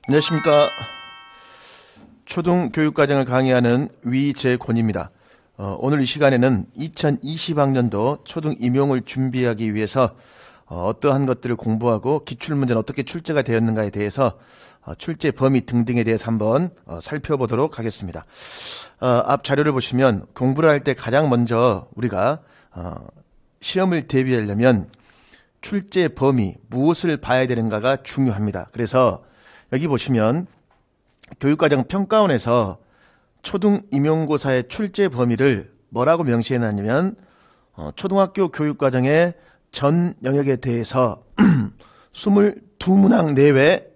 안녕하십니까. 초등교육과정을 강의하는 위재곤입니다. 오늘 이 시간에는 2020학년도 초등임용을 준비하기 위해서 어떠한 것들을 공부하고 기출문제는 어떻게 출제가 되었는가에 대해서 출제 범위 등등에 대해서 한번 살펴보도록 하겠습니다. 앞 자료를 보시면 공부를 할 때 가장 먼저 우리가 시험을 대비하려면 출제 범위, 무엇을 봐야 되는가가 중요합니다. 그래서 여기 보시면 교육과정 평가원에서 초등임용고사의 출제 범위를 뭐라고 명시해놨냐면 초등학교 교육과정의 전 영역에 대해서 22문항 내외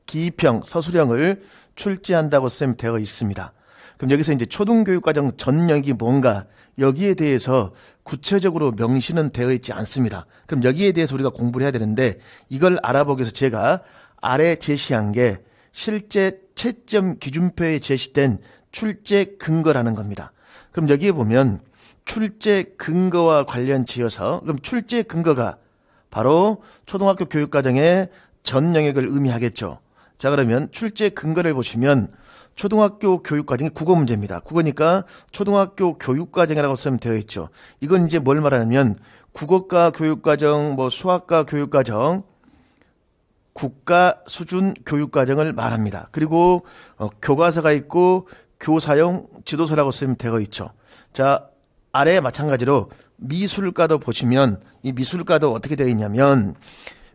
기입형, 서술형을 출제한다고 되어 있습니다. 그럼 여기서 이제 초등교육과정 전 영역이 뭔가 여기에 대해서 구체적으로 명시는 되어 있지 않습니다. 그럼 여기에 대해서 우리가 공부를 해야 되는데 이걸 알아보기 위해서 제가 아래 제시한 게 실제 채점 기준표에 제시된 출제 근거라는 겁니다. 그럼 여기에 보면 출제 근거와 관련 지어서 그럼 출제 근거가 바로 초등학교 교육과정의 전 영역을 의미하겠죠. 자, 그러면 출제 근거를 보시면 초등학교 교육과정이 국어 문제입니다. 국어니까 초등학교 교육과정이라고 쓰면 되어 있죠. 이건 이제 뭘 말하냐면 국어과 교육과정, 수학과 교육과정, 국가 수준 교육과정을 말합니다. 그리고 교과서가 있고 교사용 지도서라고 쓰면 되어 있죠. 자, 아래에 마찬가지로 미술과도 보시면 이 미술과도 어떻게 되어 있냐면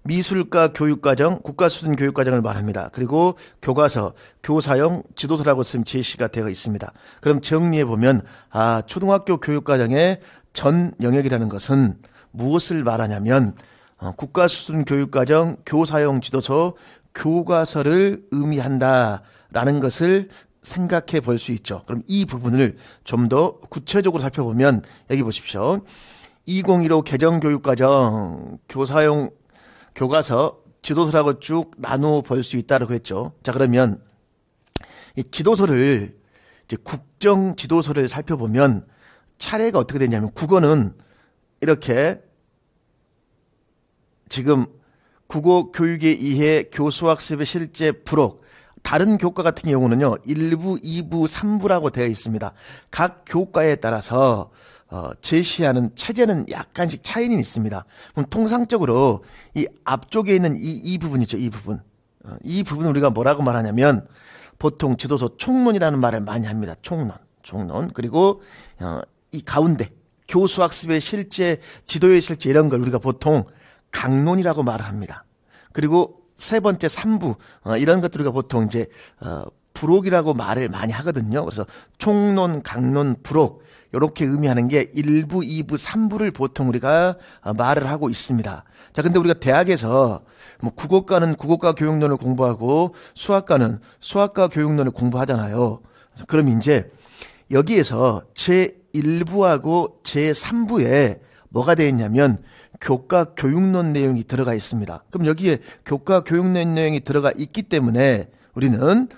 미술과 교육과정, 국가 수준 교육과정을 말합니다. 그리고 교과서, 교사용 지도서라고 쓰면 제시가 되어 있습니다. 그럼 정리해 보면 초등학교 교육과정의 전 영역이라는 것은 무엇을 말하냐면 국가 수준 교육과정, 교사용 지도서, 교과서를 의미한다라는 것을 생각해 볼 수 있죠. 그럼 이 부분을 좀 더 구체적으로 살펴보면 여기 보십시오. 2015 개정교육과정, 교사용 교과서, 지도서라고 쭉 나누어 볼 수 있다고 했죠. 자, 그러면 이 지도서를 이제 국정 지도서를 살펴보면 차례가 어떻게 되냐면 국어는 이렇게 지금 국어 교육의 이해, 교수학습의 실제 부록, 다른 교과 같은 경우는요 1부, 2부, 3부라고 되어 있습니다. 각 교과에 따라서 제시하는 체제는 약간씩 차이는 있습니다. 그럼 통상적으로 이 앞쪽에 있는 이 부분이죠. 이 부분. 이 부분을 우리가 뭐라고 말하냐면 보통 지도서 총론이라는 말을 많이 합니다. 총론. 그리고 이 가운데 교수학습의 실제, 지도의 실제 이런 걸 우리가 보통 강론이라고 말을 합니다. 그리고 세 번째 3부 이런 것들 우리가 보통 이제 부록이라고 말을 많이 하거든요. 그래서 총론, 강론, 부록 이렇게 의미하는 게 1부, 2부, 3부를 보통 우리가 말을 하고 있습니다. 자, 근데 우리가 대학에서 국어과는 국어과 교육론을 공부하고 수학과는 수학과 교육론을 공부하잖아요. 그럼 이제 여기에서 제1부하고 제3부에 뭐가 되어 있냐면 교과 교육론 내용이 들어가 있습니다. 그럼 여기에 교과 교육론 내용이 들어가 있기 때문에 우리는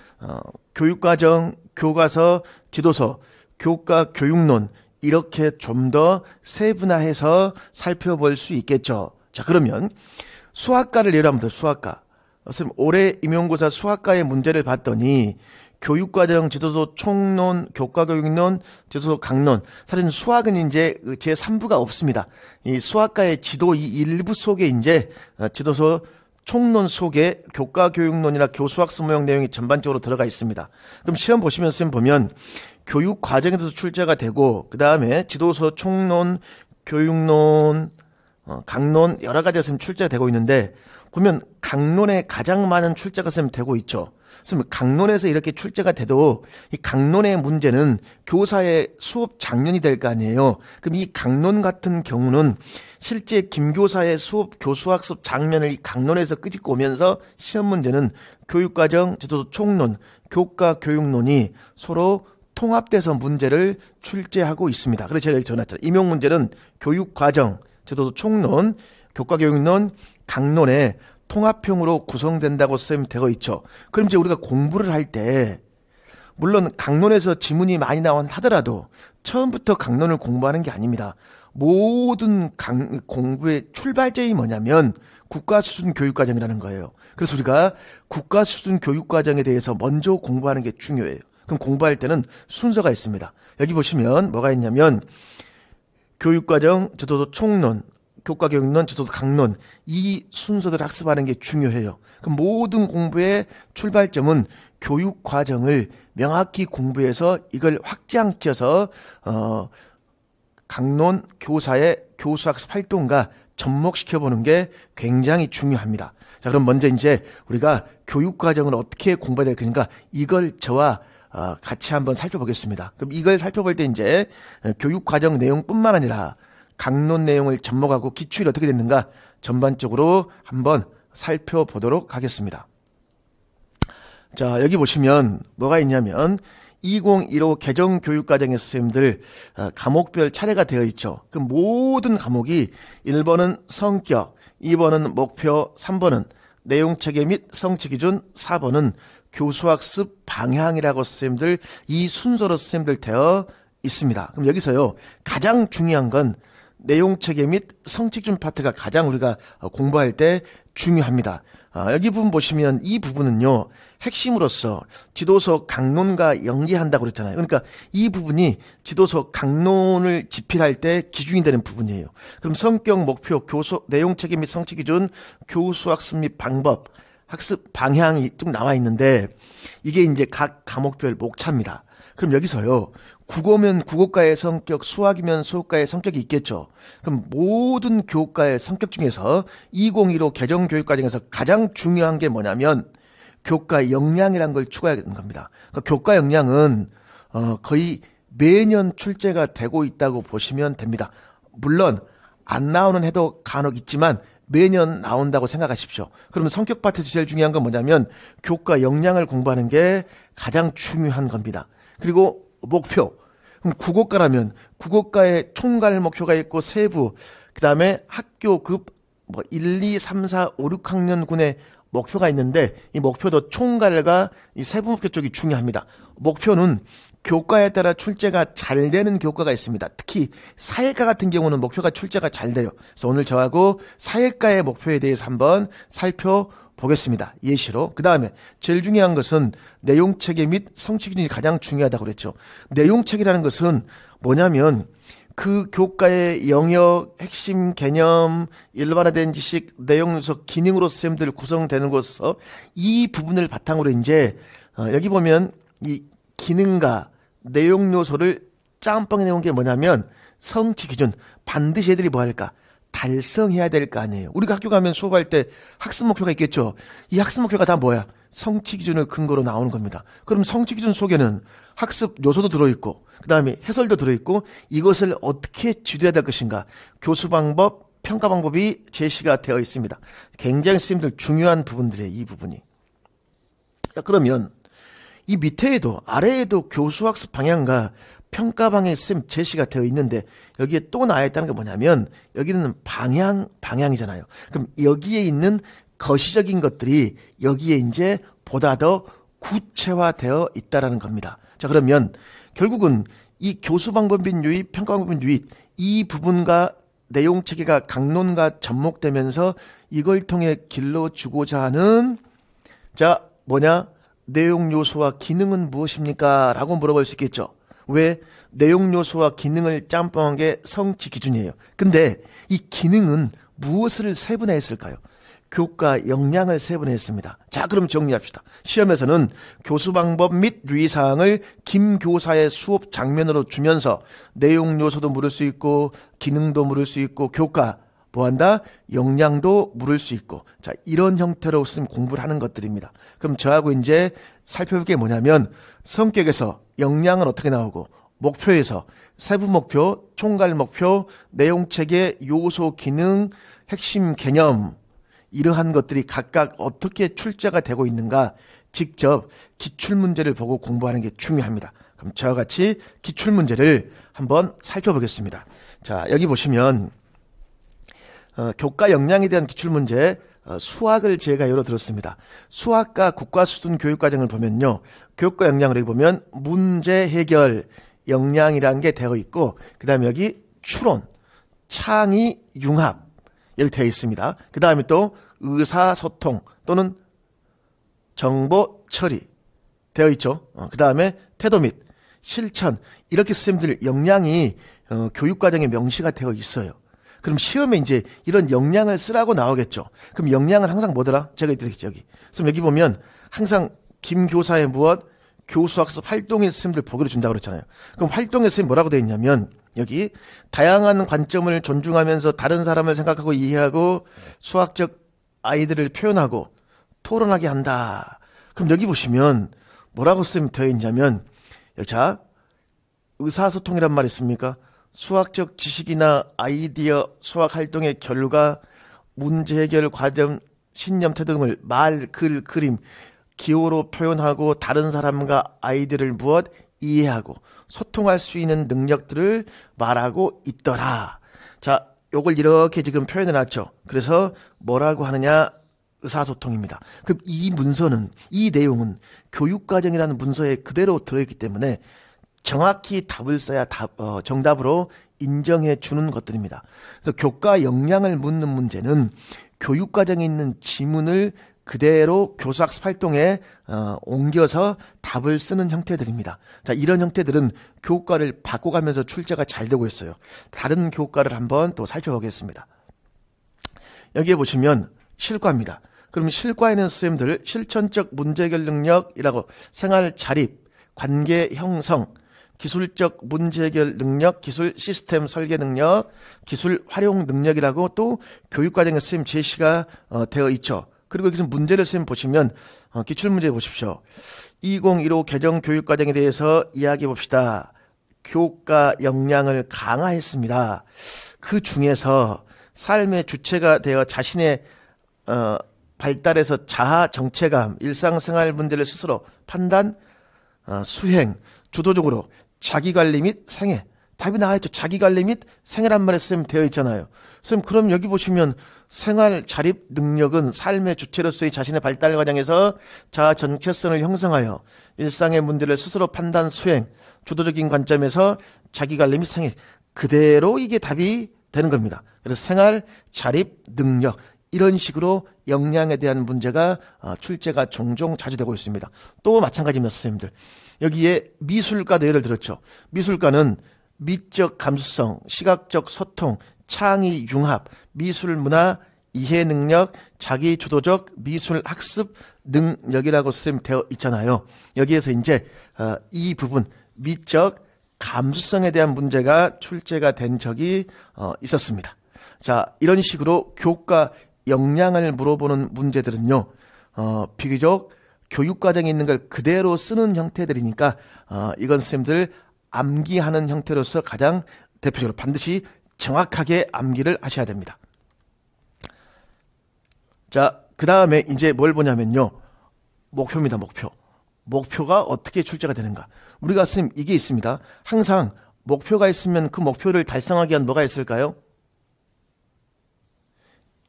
교육과정, 교과서, 지도서, 교과 교육론 이렇게 좀 더 세분화해서 살펴볼 수 있겠죠. 자, 그러면 수학과를 예로 한번 더 수학과. 올해 임용고사 수학과의 문제를 봤더니 교육과정, 지도서, 총론, 교과교육론, 지도서, 강론. 사실은 수학은 이제 제3부가 없습니다. 이 수학과의 지도 이 일부 속에 이제 지도서, 총론 속에 교과교육론이나 교수학습 모형 내용이 전반적으로 들어가 있습니다. 그럼 시험 보시면 쌤 보면 교육과정에서 출제가 되고 그 다음에 지도서, 총론, 교육론, 강론 여러 가지에서 출제가 되고 있는데 보면 강론에 가장 많은 출제가 쌤 되고 있죠. 그래서 강론에서 이렇게 출제가 돼도 이 강론의 문제는 교사의 수업 장면이 될 거 아니에요. 그럼 이 강론 같은 경우는 실제 김교사의 수업 교수학습 장면을 이 강론에서 끄집고 오면서 시험 문제는 교육과정, 지도서, 총론, 교과 교육론이 서로 통합돼서 문제를 출제하고 있습니다. 그래서 제가 여기 전했잖아요. 임용 문제는 교육과정, 지도서, 총론, 교과 교육론, 강론에 통합형으로 구성된다고 쌤 되어 있죠. 그럼 이제 우리가 공부를 할 때 물론 강론에서 지문이 많이 나온 하더라도 처음부터 강론을 공부하는 게 아닙니다. 모든 공부의 출발점이 뭐냐면 국가 수준 교육과정이라는 거예요. 그래서 우리가 국가 수준 교육과정에 대해서 먼저 공부하는 게 중요해요. 그럼 공부할 때는 순서가 있습니다. 여기 보시면 뭐가 있냐면 교육과정, 저도도 총론, 교과교육론, 저도도 강론, 이 순서대로 학습하는 게 중요해요. 그럼 모든 공부의 출발점은 교육과정을 명확히 공부해서 이걸 확장시켜서 강론 교사의 교수학습 활동과 접목시켜보는 게 굉장히 중요합니다. 자, 그럼 먼저 이제 우리가 교육과정을 어떻게 공부해야 될 것인가, 이걸 저와 같이 한번 살펴보겠습니다. 그럼 이걸 살펴볼 때 이제 교육과정 내용뿐만 아니라 강론 내용을 접목하고 기출이 어떻게 됐는가 전반적으로 한번 살펴보도록 하겠습니다. 자, 여기 보시면 뭐가 있냐면 2015 개정 교육과정의 선생님들 과목별 차례가 되어 있죠. 그 모든 과목이 1번은 성격, 2번은 목표, 3번은 내용체계 및 성취기준, 4번은 교수학습 방향이라고 선생님들 이 순서로 선생님들 되어 있습니다. 그럼 여기서요 가장 중요한 건 내용체계 및 성취기준 파트가 가장 우리가 공부할 때 중요합니다. 여기 부분 보시면 이 부분은요 핵심으로서 지도서 강론과 연계한다고 그랬잖아요. 그러니까 이 부분이 지도서 강론을 집필할 때 기준이 되는 부분이에요. 그럼 성격, 목표, 교수, 내용체계 및 성취기준, 교수학습 및 방법, 학습 방향이 쭉 나와 있는데 이게 이제 각 과목별 목차입니다. 그럼 여기서요 국어면 국어과의 성격, 수학이면 수학과의 성격이 있겠죠. 그럼 모든 교과의 성격 중에서 2015 개정 교육과정에서 가장 중요한 게 뭐냐면 교과 역량이라는 걸 추가해야 되는 겁니다. 그러니까 교과 역량은 거의 매년 출제가 되고 있다고 보시면 됩니다. 물론 안 나오는 해도 간혹 있지만 매년 나온다고 생각하십시오. 그러면 성격 파트에서 제일 중요한 건 뭐냐면 교과 역량을 공부하는 게 가장 중요한 겁니다. 그리고 목표. 그럼 국어과라면 국어과의 총괄 목표가 있고 세부, 그 다음에 학교급 1, 2, 3, 4, 5, 6학년군의 목표가 있는데 이 목표도 총괄과 이 세부 목표 쪽이 중요합니다. 목표는 교과에 따라 출제가 잘 되는 교과가 있습니다. 특히 사회과 같은 경우는 목표가 출제가 잘 돼요. 그래서 오늘 저하고 사회과의 목표에 대해서 한번 살펴보겠습니다. 예시로. 그 다음에 제일 중요한 것은 내용체계 및 성취기준이 가장 중요하다고 그랬죠. 내용체계라는 것은 뭐냐면 그 교과의 영역, 핵심 개념, 일반화된 지식, 내용 요소, 기능으로 선생님들 구성되는 것으로서 이 부분을 바탕으로 이제 여기 보면 이 기능과 내용 요소를 짬뽕해 내온 게 뭐냐면 성취 기준, 반드시 애들이 뭐 할까? 달성해야 될 거 아니에요. 우리가 학교 가면 수업할 때 학습 목표가 있겠죠. 이 학습 목표가 다 뭐야? 성취 기준을 근거로 나오는 겁니다. 그럼 성취 기준 속에는 학습 요소도 들어있고 그 다음에 해설도 들어있고 이것을 어떻게 지도해야 될 것인가? 교수 방법, 평가 방법이 제시가 되어 있습니다. 굉장히 선생님들 중요한 부분들이에요. 이 부분이. 자, 그러면 이 밑에에도 아래에도 교수학습 방향과 평가 방향이 쌤 제시가 되어 있는데 여기에 또 나와 있다는 게 뭐냐면 여기는 방향이잖아요. 그럼 여기에 있는 거시적인 것들이 여기에 이제 보다 더 구체화되어 있다라는 겁니다. 자, 그러면 결국은 이 교수 방법 및 유입, 평가 방법 및 유입 이 부분과 내용 체계가 강론과 접목되면서 이걸 통해 길러주고자 하는 자 뭐냐? 내용 요소와 기능은 무엇입니까? 라고 물어볼 수 있겠죠. 왜? 내용 요소와 기능을 짬뽕한 게 성취 기준이에요. 근데 이 기능은 무엇을 세분화했을까요? 교과 역량을 세분화했습니다. 자, 그럼 정리합시다. 시험에서는 교수 방법 및 유의사항을 김 교사의 수업 장면으로 주면서 내용 요소도 물을 수 있고 기능도 물을 수 있고 교과 뭐한다? 역량도 물을 수 있고 자 이런 형태로 공부를 하는 것들입니다. 그럼 저하고 이제 살펴볼 게 뭐냐면 성격에서 역량은 어떻게 나오고 목표에서 세부 목표, 총괄 목표, 내용체계, 요소, 기능, 핵심 개념 이러한 것들이 각각 어떻게 출제가 되고 있는가 직접 기출문제를 보고 공부하는 게 중요합니다. 그럼 저와 같이 기출문제를 한번 살펴보겠습니다. 자 여기 보시면 교과 역량에 대한 기출문제 수학을 제가 열어들었습니다. 수학과 국가수준 교육과정을 보면요. 교과 역량을 여기 보면 문제 해결 역량이라는 게 되어 있고 그 다음에 여기 추론, 창의, 융합 이렇게 되어 있습니다. 그 다음에 또 의사소통 또는 정보 처리 되어 있죠. 그 다음에 태도 및 실천 이렇게 선생님들 역량이 교육과정에 명시가 되어 있어요. 그럼 시험에 이제 이런 역량을 쓰라고 나오겠죠. 그럼 역량은 항상 뭐더라? 제가 이렇게 여기. 그럼 여기 보면 항상 김 교사의 무엇 교수학습 활동의 선생님들 보기를 준다고 그랬잖아요. 그럼 활동의 선생님 뭐라고 되어 있냐면 여기 다양한 관점을 존중하면서 다른 사람을 생각하고 이해하고 수학적 아이들을 표현하고 토론하게 한다. 그럼 여기 보시면 뭐라고 선생님 되어 있냐면 자 의사소통이란 말이 있습니까? 수학적 지식이나 아이디어 수학 활동의 결과 문제 해결 과정 신념 태도 등을 말, 글, 그림 기호로 표현하고 다른 사람과 아이들을 무엇 이해하고 소통할 수 있는 능력들을 말하고 있더라. 자, 요걸 이렇게 지금 표현해 놨죠. 그래서 뭐라고 하느냐? 의사소통입니다. 그럼 이 문서는 이 내용은 교육과정이라는 문서에 그대로 들어있기 때문에 정확히 답을 써야 정답으로 인정해 주는 것들입니다. 그래서 교과 역량을 묻는 문제는 교육과정에 있는 지문을 그대로 교수학습 활동에 옮겨서 답을 쓰는 형태들입니다. 자, 이런 형태들은 교과를 바꿔가면서 출제가 잘 되고 있어요. 다른 교과를 한번 또 살펴보겠습니다. 여기에 보시면 실과입니다. 그럼 실과에는 선생님들 실천적 문제 해결 능력이라고 생활 자립, 관계 형성, 기술적 문제 해결 능력, 기술 시스템 설계 능력, 기술 활용 능력이라고 또 교육과정에 선생님 제시가 되어 있죠. 그리고 여기서 문제를 선생님 보시면 기출문제 보십시오. 2015 개정 교육과정에 대해서 이야기해 봅시다. 교과 역량을 강화했습니다. 그 중에서 삶의 주체가 되어 자신의 발달에서 자아 정체감, 일상생활 문제를 스스로 판단, 수행, 주도적으로 자기관리 및 생애. 답이 나와있죠. 자기관리 및 생애란 말에 선생님 되어 있잖아요. 선생님 그럼 여기 보시면 생활 자립 능력은 삶의 주체로서의 자신의 발달 과정에서 자아 정체성을 형성하여 일상의 문제를 스스로 판단, 수행, 주도적인 관점에서 자기관리 및 생애. 그대로 이게 답이 되는 겁니다. 그래서 생활 자립 능력 이런 식으로 역량에 대한 문제가 출제가 종종 자주 되고 있습니다. 또 마찬가지입니다. 선생님들. 여기에 미술과도 예를 들었죠. 미술과는 미적 감수성, 시각적 소통, 창의 융합, 미술 문화 이해 능력, 자기 주도적 미술 학습 능력이라고 선생님 되어 있잖아요. 여기에서 이제 이 부분 미적 감수성에 대한 문제가 출제가 된 적이 있었습니다. 자, 이런 식으로 교과 역량을 물어보는 문제들은요, 비교적 교육과정에 있는 걸 그대로 쓰는 형태들이니까 이건 선생님들 암기하는 형태로서 가장 대표적으로 반드시 정확하게 암기를 하셔야 됩니다. 자, 그 다음에 이제 뭘 보냐면요. 목표입니다. 목표. 목표가 어떻게 출제가 되는가. 우리가 선생님 이게 있습니다. 항상 목표가 있으면 그 목표를 달성하기 위한 뭐가 있을까요?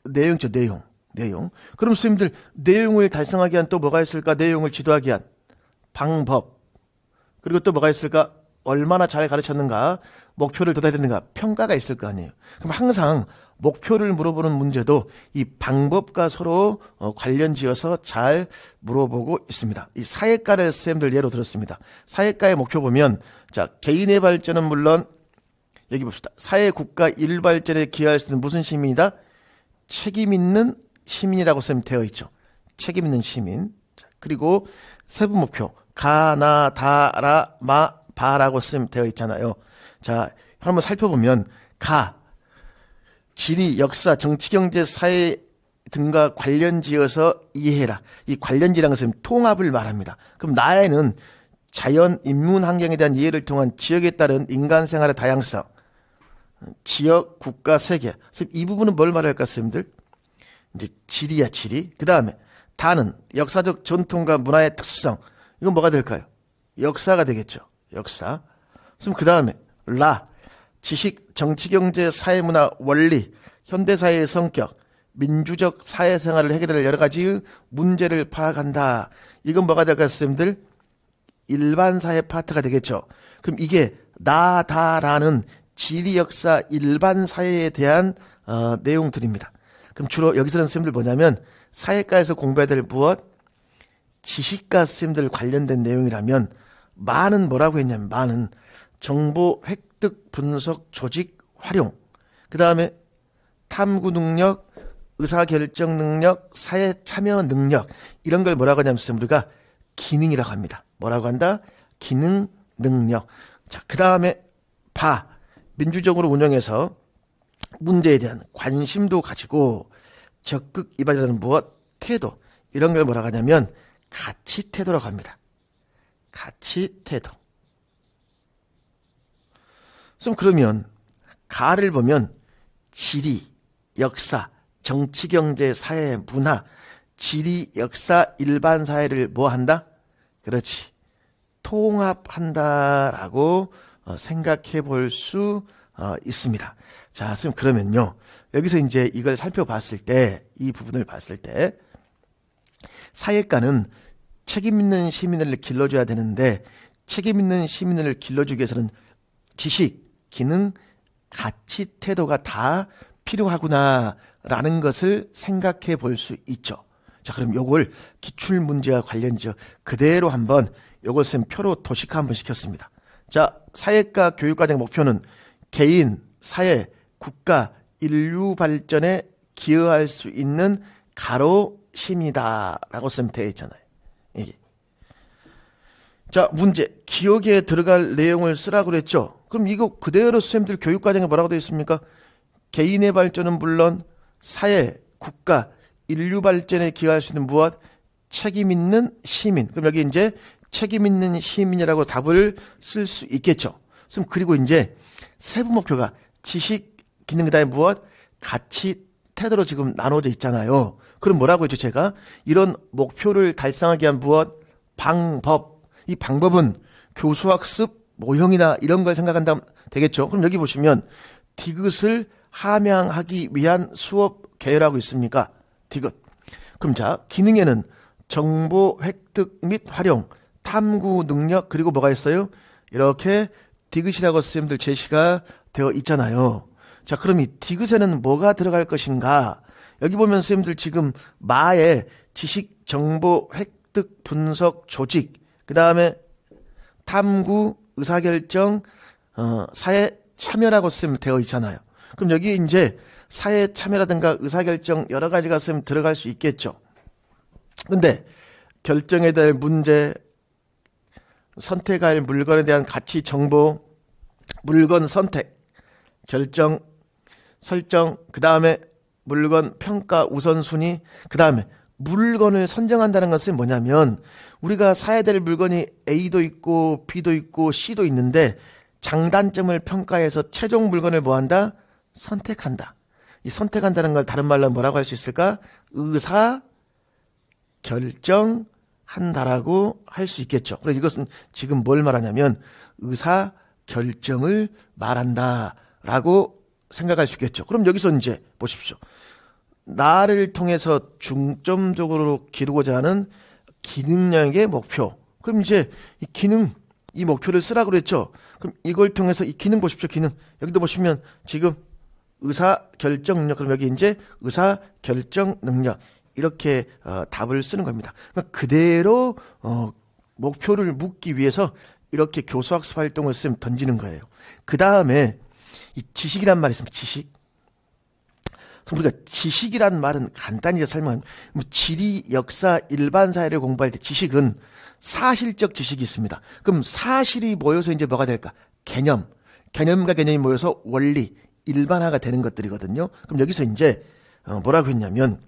내용이죠. 내용. 그럼 선생님들 내용을 달성하기 위한 또 뭐가 있을까? 내용을 지도하기 위한 방법. 그리고 또 뭐가 있을까? 얼마나 잘 가르쳤는가? 목표를 둬야 되는가? 평가가 있을 거 아니에요. 그럼 항상 목표를 물어보는 문제도 이 방법과 서로 관련지어서 잘 물어보고 있습니다. 이 사회과를 선생님들 예로 들었습니다. 사회과의 목표 보면 자, 개인의 발전은 물론 여기 봅시다. 사회 국가 일발전에 기여할 수 있는 무슨 시민이다? 책임 있는 시민이라고 선생님 되어 있죠. 책임 있는 시민. 그리고 세부 목표 가, 나, 다, 라, 마, 바라고 선생님 되어 있잖아요. 자, 한번 살펴보면 가, 지리, 역사, 정치, 경제, 사회 등과 관련지어서 이해해라. 이 관련지라는 것은 통합을 말합니다. 그럼 나에는 자연, 인문 환경에 대한 이해를 통한 지역에 따른 인간 생활의 다양성, 지역, 국가, 세계. 이 부분은 뭘 말할까, 선생님들? 이제 지리야, 지리. 그 다음에 다는 역사적 전통과 문화의 특수성. 이건 뭐가 될까요? 역사가 되겠죠. 역사. 그 다음에 라, 지식, 정치, 경제, 사회, 문화, 원리, 현대사회의 성격, 민주적 사회생활을 해결할 여러 가지 문제를 파악한다. 이건 뭐가 될까요, 선생님들? 일반사회 파트가 되겠죠. 그럼 이게 나, 다라는 지리, 역사, 일반 사회에 대한 내용들입니다. 그럼 주로 여기서는 선생님들 뭐냐면 사회과에서 공부해야 될 무엇? 지식과 선생님들 관련된 내용이라면 많은 뭐라고 했냐면 많은 정보 획득, 분석, 조직, 활용, 그 다음에 탐구 능력, 의사결정 능력, 사회 참여 능력, 이런 걸 뭐라고 하냐면 우리가 기능이라고 합니다. 뭐라고 한다? 기능, 능력. 자, 그 다음에 민주적으로 운영해서 문제에 대한 관심도 가지고 적극 이발이라는 무엇? 태도. 이런 걸 뭐라고 하냐면 가치 태도라고 합니다. 가치 태도. 그러면 가를 보면 지리, 역사, 정치, 경제, 사회, 문화, 지리, 역사, 일반 사회를 뭐 한다? 그렇지. 통합한다라고 생각해 볼 수 있습니다. 자, 선생님 그러면요. 여기서 이제 이걸 살펴봤을 때, 이 부분을 봤을 때, 사회과는 책임 있는 시민을 길러줘야 되는데, 책임 있는 시민을 길러주기 위해서는 지식, 기능, 가치, 태도가 다 필요하구나라는 것을 생각해 볼 수 있죠. 자, 그럼 요걸 기출문제와 관련지어 그대로 한번 요걸 쌤 표로 도식화 한번 시켰습니다. 자, 사회과 교육과정 목표는 개인, 사회, 국가, 인류 발전에 기여할 수 있는 가로심이다라고 쌤 되어 있잖아요. 이게. 자, 문제. 기억에 들어갈 내용을 쓰라고 그랬죠. 그럼 이거 그대로 쌤들 교육과정에 뭐라고 되어 있습니까? 개인의 발전은 물론 사회, 국가, 인류 발전에 기여할 수 있는 무엇? 책임 있는 시민. 그럼 여기 이제 책임 있는 시민이라고 답을 쓸 수 있겠죠. 그리고 이제 세부 목표가 지식, 기능, 그다음에 무엇? 가치, 태도로 지금 나눠져 있잖아요. 그럼 뭐라고 했죠, 제가? 이런 목표를 달성하기 위한 무엇? 방법. 이 방법은 교수학습, 모형이나 이런 걸 생각한다면 되겠죠. 그럼 여기 보시면 디귿을 함양하기 위한 수업 계열하고 있습니까? 디귿. 그럼 자, 기능에는 정보 획득 및 활용, 탐구 능력, 그리고 뭐가 있어요? 이렇게 디귿이라고 선생님들 제시가 되어 있잖아요. 자, 그럼 이 디귿에는 뭐가 들어갈 것인가? 여기 보면 선생님들 지금 마에 지식, 정보, 획득, 분석, 조직, 그 다음에 탐구, 의사결정, 사회 참여라고 선생님 되어 있잖아요. 그럼 여기 이제 사회 참여라든가 의사결정 여러 가지가 선생님 들어갈 수 있겠죠. 근데 결정해야 될 문제, 선택할 물건에 대한 가치 정보, 물건 선택, 결정, 설정, 그 다음에 물건 평가 우선순위, 그 다음에 물건을 선정한다는 것은 뭐냐면 우리가 사야 될 물건이 A도 있고 B도 있고 C도 있는데 장단점을 평가해서 최종 물건을 뭐한다? 선택한다. 이 선택한다는 걸 다른 말로 뭐라고 할 수 있을까? 의사 결정한다라고 할 수 있겠죠. 그래서 이것은 지금 뭘 말하냐면 의사 결정을 말한다라고 생각할 수 있겠죠. 그럼 여기서 이제 보십시오. 나를 통해서 중점적으로 기르고자 하는 기능력의 목표. 그럼 이제 이 기능, 이 목표를 쓰라고 그랬죠. 그럼 이걸 통해서 이 기능 보십시오. 기능. 여기도 보시면 지금 의사결정 능력. 그럼 여기 이제 의사결정 능력. 이렇게 답을 쓰는 겁니다. 그러니까 그대로 목표를 묻기 위해서 이렇게 교수학습 활동을 던지는 거예요. 그 다음에 이 지식이란 말이 있습니다. 지식. 우리가 지식이란 말은 간단히 설명하면 지리, 역사, 일반 사회를 공부할 때 지식은 사실적 지식이 있습니다. 그럼 사실이 모여서 이제 뭐가 될까? 개념과 개념이 모여서 원리, 일반화가 되는 것들이거든요. 그럼 여기서 이제 뭐라고 했냐면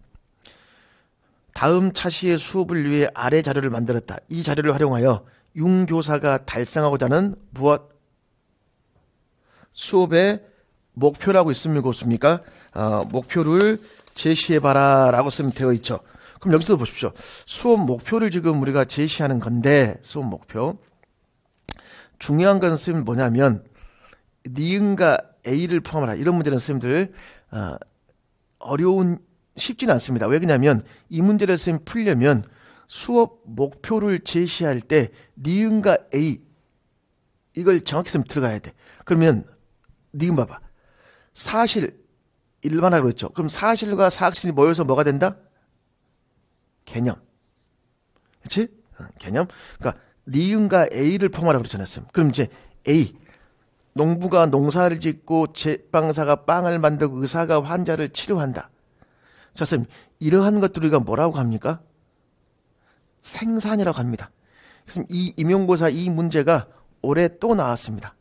다음 차시의 수업을 위해 아래 자료를 만들었다. 이 자료를 활용하여 윤교사가 달성하고자 하는 무엇? 수업의 목표라고 있습니까? 없습니까? 목표를 제시해봐라 라고 쓰면 되어 있죠. 그럼 여기서 보십시오. 수업 목표를 지금 우리가 제시하는 건데 수업 목표. 중요한 건 선생님 뭐냐면 니은과 A를 포함하라. 이런 문제는 선생님들 쉽지는 않습니다. 왜 그러냐면 이 문제를 선생님 풀려면 수업 목표를 제시할 때 니은과 A 이걸 정확히 선생님 들어가야 돼. 그러면 니은 봐봐. 사실 일반화로 했죠. 그럼 사실과 사실이 모여서 뭐가 된다? 개념. 그렇지? 개념. 그러니까 니은과 A를 포함하라고 그러잖아요. 그럼 이제 A. 농부가 농사를 짓고 제빵사가 빵을 만들고 의사가 환자를 치료한다. 자, 선생님, 이러한 것들을 우리가 뭐라고 합니까? 생산이라고 합니다. 그래서 이 임용고사 이 문제가 올해 또 나왔습니다.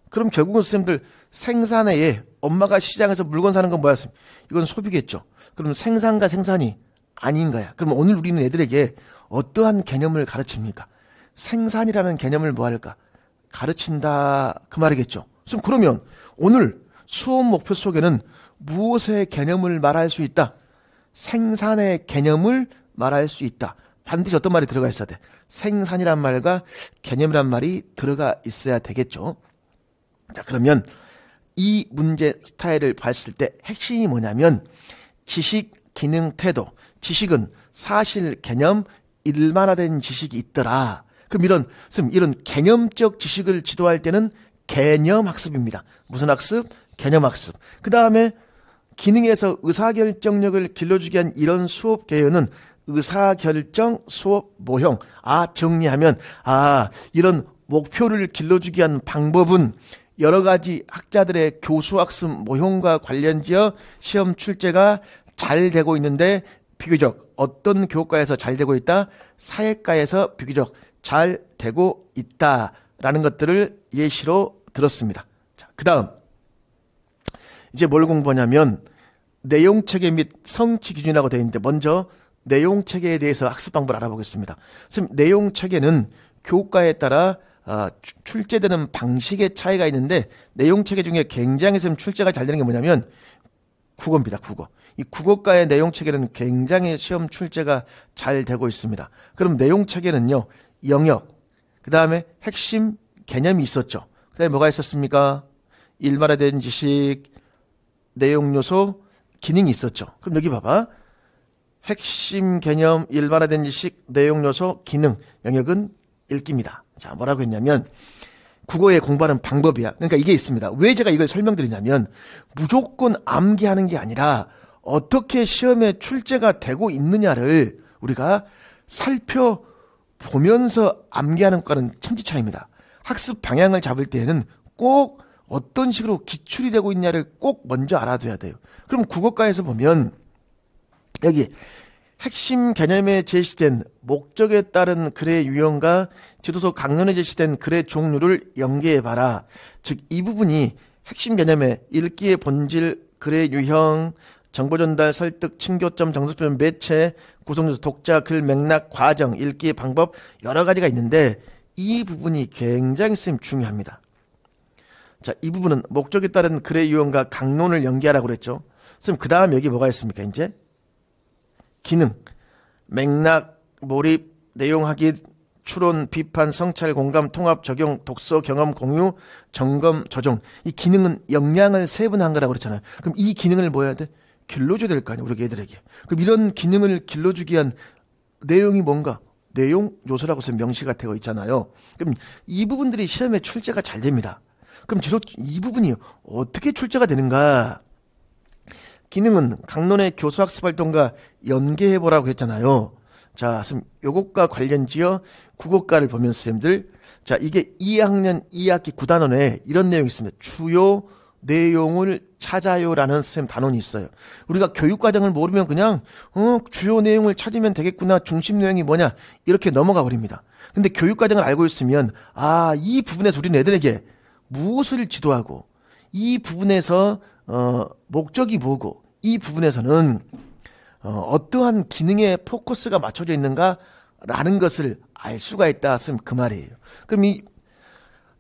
그럼 결국은 선생님들 생산에 엄마가 시장에서 물건 사는 건 뭐였습니까? 이건 소비겠죠. 그럼 생산과 생산이 아닌 거야. 그럼 오늘 우리는 애들에게 어떠한 개념을 가르칩니까? 생산이라는 개념을 뭐 할까? 가르친다 그 말이겠죠. 그러면 오늘 수업 목표 속에는 무엇의 개념을 말할 수 있다? 생산의 개념을 말할 수 있다. 반드시 어떤 말이 들어가 있어야 돼? 생산이란 말과 개념이란 말이 들어가 있어야 되겠죠. 자, 그러면 이 문제 스타일을 봤을 때 핵심이 뭐냐면 지식, 기능, 태도. 지식은 사실, 개념, 일반화된 지식이 있더라. 그럼 이런 개념적 지식을 지도할 때는 개념학습입니다. 무슨 학습? 개념학습. 그 다음에 기능에서 의사결정력을 길러주게 한 이런 수업 개요는 의사결정 수업 모형. 정리하면 이런 목표를 길러주게 한 방법은 여러 가지 학자들의 교수학습 모형과 관련지어 시험 출제가 잘 되고 있는데 비교적 어떤 교과에서 잘 되고 있다? 사회과에서 비교적 잘 되고 있다라는 것들을 예시로 들었습니다. 자, 그 다음 이제 뭘 공부하냐면 내용체계 및 성취 기준이라고 되어 있는데 먼저 내용체계에 대해서 학습 방법을 알아보겠습니다. 선생님, 내용체계는 교과에 따라 출제되는 방식의 차이가 있는데 내용체계 중에 굉장히 출제가 잘 되는 게 뭐냐면 국어입니다. 국어. 이 국어과의 내용체계는 굉장히 시험 출제가 잘 되고 있습니다. 그럼 내용체계는요. 영역, 그 다음에 핵심 개념이 있었죠. 그 다음에 뭐가 있었습니까? 일반화된 지식, 내용 요소, 기능이 있었죠. 그럼 여기 봐봐. 핵심 개념, 일반화된 지식, 내용 요소, 기능, 영역은 읽기입니다. 자, 뭐라고 했냐면 국어에 공부하는 방법이야. 그러니까 이게 있습니다. 왜 제가 이걸 설명드리냐면 무조건 암기하는 게 아니라 어떻게 시험에 출제가 되고 있느냐를 우리가 살펴보면서 암기하는 것과는 천지 차이입니다. 학습 방향을 잡을 때에는 꼭 어떤 식으로 기출이 되고 있냐를 꼭 먼저 알아둬야 돼요. 그럼 국어과에서 보면 여기 핵심 개념에 제시된 목적에 따른 글의 유형과 지도서 강론에 제시된 글의 종류를 연계해봐라. 즉, 이 부분이 핵심 개념의 읽기의 본질, 글의 유형, 정보 전달, 설득, 층교점, 정석표현, 매체, 구성요소, 독자, 글, 맥락, 과정, 읽기의 방법 여러 가지가 있는데 이 부분이 굉장히 중요합니다. 자, 이 부분은 목적에 따른 글의 유형과 강론을 연계하라고 그랬죠. 선생님, 그 다음 여기 뭐가 있습니까? 이제 기능, 맥락, 몰입, 내용 확인, 추론, 비판, 성찰, 공감, 통합, 적용, 독서, 경험, 공유, 점검, 조정. 이 기능은 역량을 세분한 거라고 그랬잖아요. 그럼 이 기능을 뭐 해야 돼? 길러줘야 될 거 아니에요, 우리 애들에게. 그럼 이런 기능을 길러주기 위한 내용이 뭔가? 내용 요소라고 해서 명시가 되어 있잖아요. 그럼 이 부분들이 시험에 출제가 잘 됩니다. 그럼 주로 이 부분이 어떻게 출제가 되는가? 기능은 강론의 교수학습 활동과 연계해보라고 했잖아요. 자, 요것과 관련지어 국어과를 보면 선생님들, 자, 이게 2학년 2학기 9단원에 이런 내용이 있습니다. 주요 내용을 찾아요라는 선생님 단원이 있어요. 우리가 교육과정을 모르면 그냥 주요 내용을 찾으면 되겠구나, 중심 내용이 뭐냐 이렇게 넘어가 버립니다. 근데 교육과정을 알고 있으면 이 부분에서 우리는 애들에게 무엇을 지도하고 이 부분에서 목적이 뭐고 이 부분에서는 어떠한 기능에 포커스가 맞춰져 있는가라는 것을 알 수가 있다 하면 그 말이에요. 그럼 이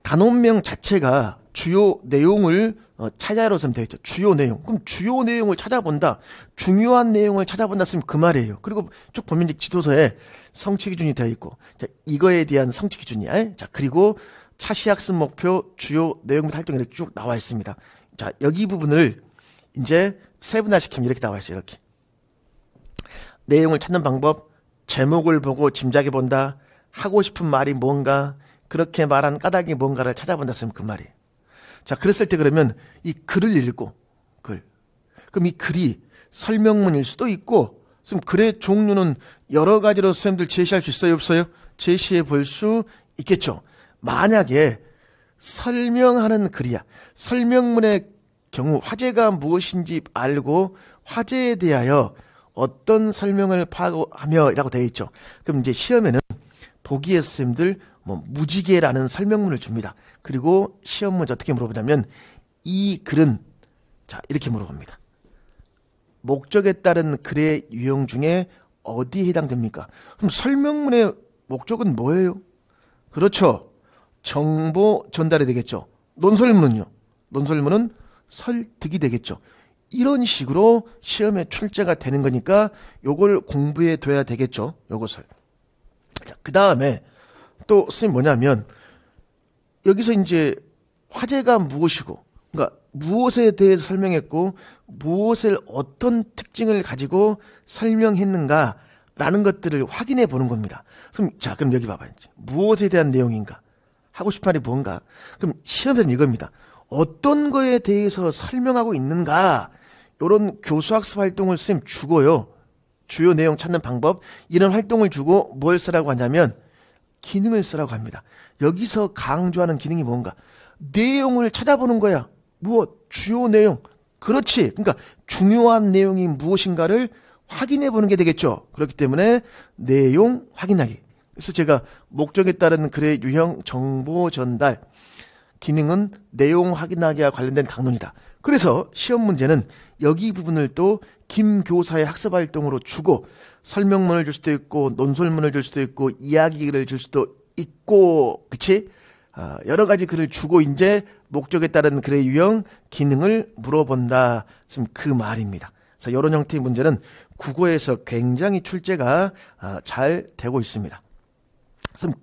단원명 자체가 주요 내용을 찾아로 쓰면 되겠죠. 주요 내용. 그럼 주요 내용을 찾아본다. 중요한 내용을 찾아본다 쓰면 그 말이에요. 그리고 쭉 보면 지도서에 성취 기준이 되어 있고, 자, 이거에 대한 성취 기준이야. 자, 그리고 차시학습 목표, 주요 내용 및 활동 이렇게 쭉 나와 있습니다. 자, 여기 부분을 이제 세분화시키면 이렇게 나와 있어요. 이렇게. 내용을 찾는 방법, 제목을 보고 짐작해 본다, 하고 싶은 말이 뭔가, 그렇게 말한 까닭이 뭔가를 찾아본다 쓰면 그 말이에요. 자, 그랬을 때 그러면 이 글을 읽고, 글. 그럼 이 글이 설명문일 수도 있고, 그럼 글의 종류는 여러 가지로 선생님들 제시할 수 있어요, 없어요? 제시해 볼 수 있겠죠. 만약에 설명하는 글이야. 설명문의 경우 화제가 무엇인지 알고 화제에 대하여 어떤 설명을 하며 이라고 되어 있죠. 그럼 이제 시험에는 보기에 선생님들 무지개라는 설명문을 줍니다. 그리고 시험 문제 어떻게 물어보냐면 이 글은 자 이렇게 물어봅니다. 목적에 따른 글의 유형 중에 어디에 해당됩니까? 그럼 설명문의 목적은 뭐예요? 그렇죠. 정보 전달이 되겠죠. 논설문은요. 논설문은 설득이 되겠죠. 이런 식으로 시험에 출제가 되는 거니까 요걸 공부해 둬야 되겠죠. 요것을. 그 다음에 또 선생님 뭐냐면 여기서 이제 화제가 무엇이고 그러니까 무엇에 대해서 설명했고 무엇을 어떤 특징을 가지고 설명했는가 라는 것들을 확인해 보는 겁니다. 그럼 여기 봐봐요. 무엇에 대한 내용인가? 하고 싶은 말이 뭔가? 그럼 시험에는 이겁니다. 어떤 거에 대해서 설명하고 있는가? 이런 교수학습 활동을 선생님 주고요. 주요 내용 찾는 방법 이런 활동을 주고 뭘 쓰라고 하냐면 기능을 쓰라고 합니다. 여기서 강조하는 기능이 뭔가? 내용을 찾아보는 거야. 무엇? 주요 내용. 그렇지. 그러니까 중요한 내용이 무엇인가를 확인해 보는 게 되겠죠. 그렇기 때문에 내용 확인하기. 그래서 제가 목적에 따른 글의 유형 정보 전달 기능은 내용 확인하기와 관련된 강론이다. 그래서 시험 문제는 여기 부분을 또 김 교사의 학습 활동으로 주고 설명문을 줄 수도 있고 논설문을 줄 수도 있고 이야기를 줄 수도 있고 그치? 여러 가지 글을 주고 이제 목적에 따른 글의 유형 기능을 물어본다. 그 말입니다. 그래서 이런 형태의 문제는 국어에서 굉장히 출제가 잘 되고 있습니다.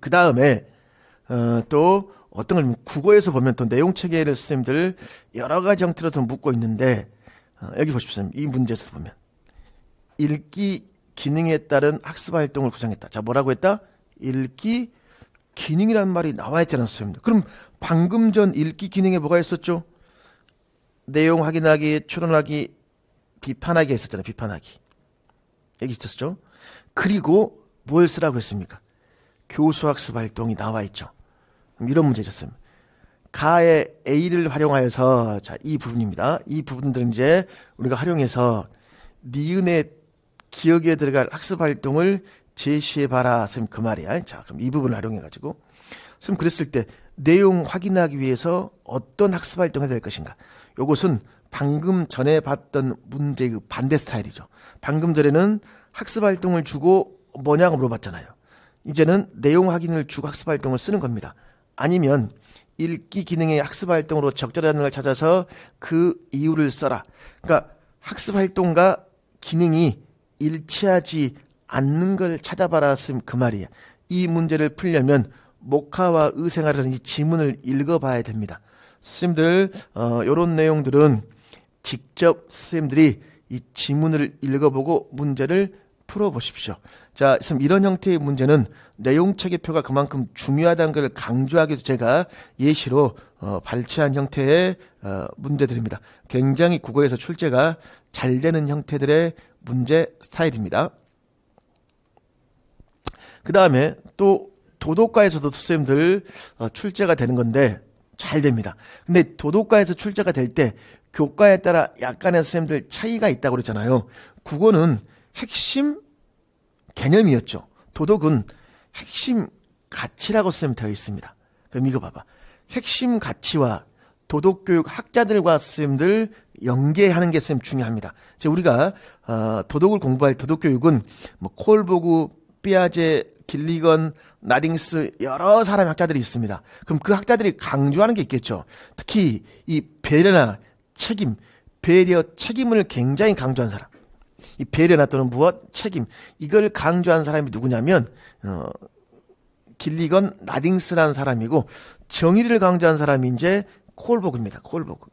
그 다음에 또 어떤 걸 국어에서 보면 또 내용 체계를 선생님들 여러 가지 형태로 더 묻고 있는데 여기 보십시오. 이 문제에서 보면 읽기 기능에 따른 학습 활동을 구성했다. 자, 뭐라고 했다? 읽기 기능이란 말이 나와 있잖아요, 선생님들. 그럼 방금 전 읽기 기능에 뭐가 있었죠? 내용 확인하기, 추론하기, 비판하기 했었잖아요. 비판하기. 여기 있었죠? 그리고 뭘 쓰라고 했습니까? 교수학습 활동이 나와 있죠. 이런 문제였습니다. 가의 A를 활용하여서 자, 이 부분입니다. 이 부분들은 이제 우리가 활용해서 니은의 기억에 들어갈 학습 활동을 제시해 봐라. 선생님 그 말이야. 자, 그럼 이 부분을 활용해 가지고 선생님 그랬을 때 내용 확인하기 위해서 어떤 학습 활동을 해야 될 것인가? 요것은 방금 전에 봤던 문제의 그 반대 스타일이죠. 방금 전에는 학습 활동을 주고 뭐냐고 물어봤잖아요. 이제는 내용 확인을 주고 학습 활동을 쓰는 겁니다. 아니면 읽기 기능의 학습 활동으로 적절한 걸 찾아서 그 이유를 써라. 그러니까 학습 활동과 기능이 일치하지 않는 걸 찾아봐라. 쌤 그 말이야. 이 문제를 풀려면 목화와 의생하라는 이 지문을 읽어봐야 됩니다. 선생님들 이런 내용들은 직접 선생님들이 이 지문을 읽어보고 문제를 풀어보십시오. 자, 이런 형태의 문제는 내용 체계표가 그만큼 중요하다는 걸 강조하기 위해서 제가 예시로 발췌한 형태의 문제들입니다. 굉장히 국어에서 출제가 잘 되는 형태들의 문제 스타일입니다. 그 다음에 또 도덕과에서도 선생님들 출제가 되는 건데 잘 됩니다. 근데 도덕과에서 출제가 될 때 교과에 따라 약간의 선생님들 차이가 있다고 그랬잖아요. 국어는 핵심 개념이었죠. 도덕은 핵심 가치라고 선생님 되어 있습니다. 그럼 이거 봐봐. 핵심 가치와 도덕교육 학자들과 선생님들 연계하는 게 선생님 중요합니다. 우리가 도덕을 공부할 도덕교육은 뭐 콜보그, 피아제, 길리건, 나딩스 여러 사람의 학자들이 있습니다. 그럼 그 학자들이 강조하는 게 있겠죠. 특히 이 배려나 책임, 배려, 책임을 굉장히 강조한 사람. 이 배려나 또는 무엇? 책임. 이걸 강조한 사람이 누구냐면 길리건, 나딩스라는 사람이고 정의를 강조한 사람이 이제 콜보그입니다.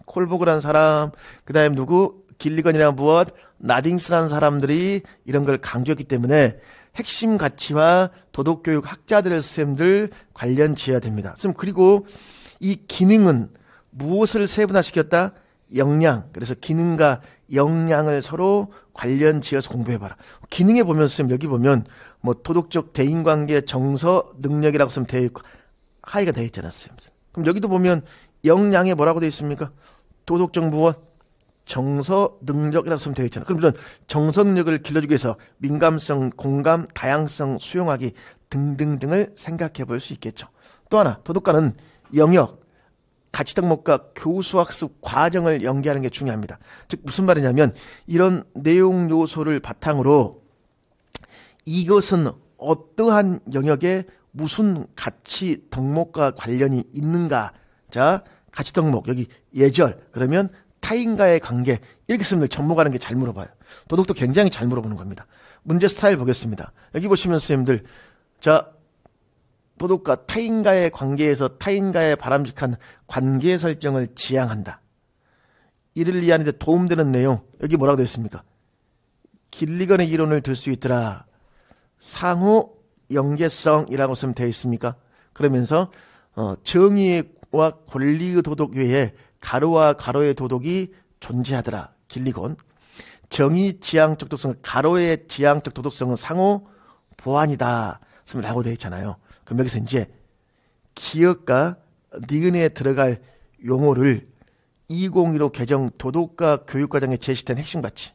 콜보그라는 사람. 그다음에 누구? 길리건이랑 무엇? 나딩스라는 사람들이 이런 걸 강조했기 때문에 핵심 가치와 도덕교육 학자들의 선생님들 관련 지어야 됩니다. 그리고 이 기능은 무엇을 세분화시켰다? 역량. 그래서 기능과 역량을 서로 관련 지어서 공부해봐라. 기능에 보면 쌤 여기 보면 뭐 도덕적 대인관계 정서 능력이라고 쓰면 되어 있고 하이가 되어 있잖아 쌤. 그럼 여기도 보면 역량에 뭐라고 되어 있습니까? 도덕적 무엇? 정서 능력이라고 쓰면 되어 있잖아. 그럼 이런 정서 능력을 길러주기 위해서 민감성, 공감, 다양성, 수용하기 등등등을 생각해 볼 수 있겠죠. 또 하나 도덕과는 영역, 가치 덕목과 교수학습 과정을 연계하는 게 중요합니다. 즉 무슨 말이냐면 이런 내용 요소를 바탕으로 이것은 어떠한 영역에 무슨 가치 덕목과 관련이 있는가. 자, 가치 덕목 여기 예절 그러면 타인과의 관계 이렇게 쓰면 접목하는 게 잘 물어봐요. 도덕도 굉장히 잘 물어보는 겁니다. 문제 스타일 보겠습니다. 여기 보시면 선생님들 자 도덕과 타인과의 관계에서 타인과의 바람직한 관계 설정을 지향한다. 이를 이해하는 데 도움되는 내용 여기 뭐라고 되어 있습니까? 길리건의 이론을 들 수 있더라. 상호 연계성이라고 쓰면 되어 있습니까? 그러면서 정의와 권리의 도덕 외에 가로와 가로의 도덕이 존재하더라. 길리건. 정의 지향적 도덕성은 가로의 지향적 도덕성은 상호 보완이다. 라고 되어 있잖아요. 그럼 여기서 이제 기억과 니은에 들어갈 용어를 2015 개정 도덕과 교육과정에 제시된 핵심 가치.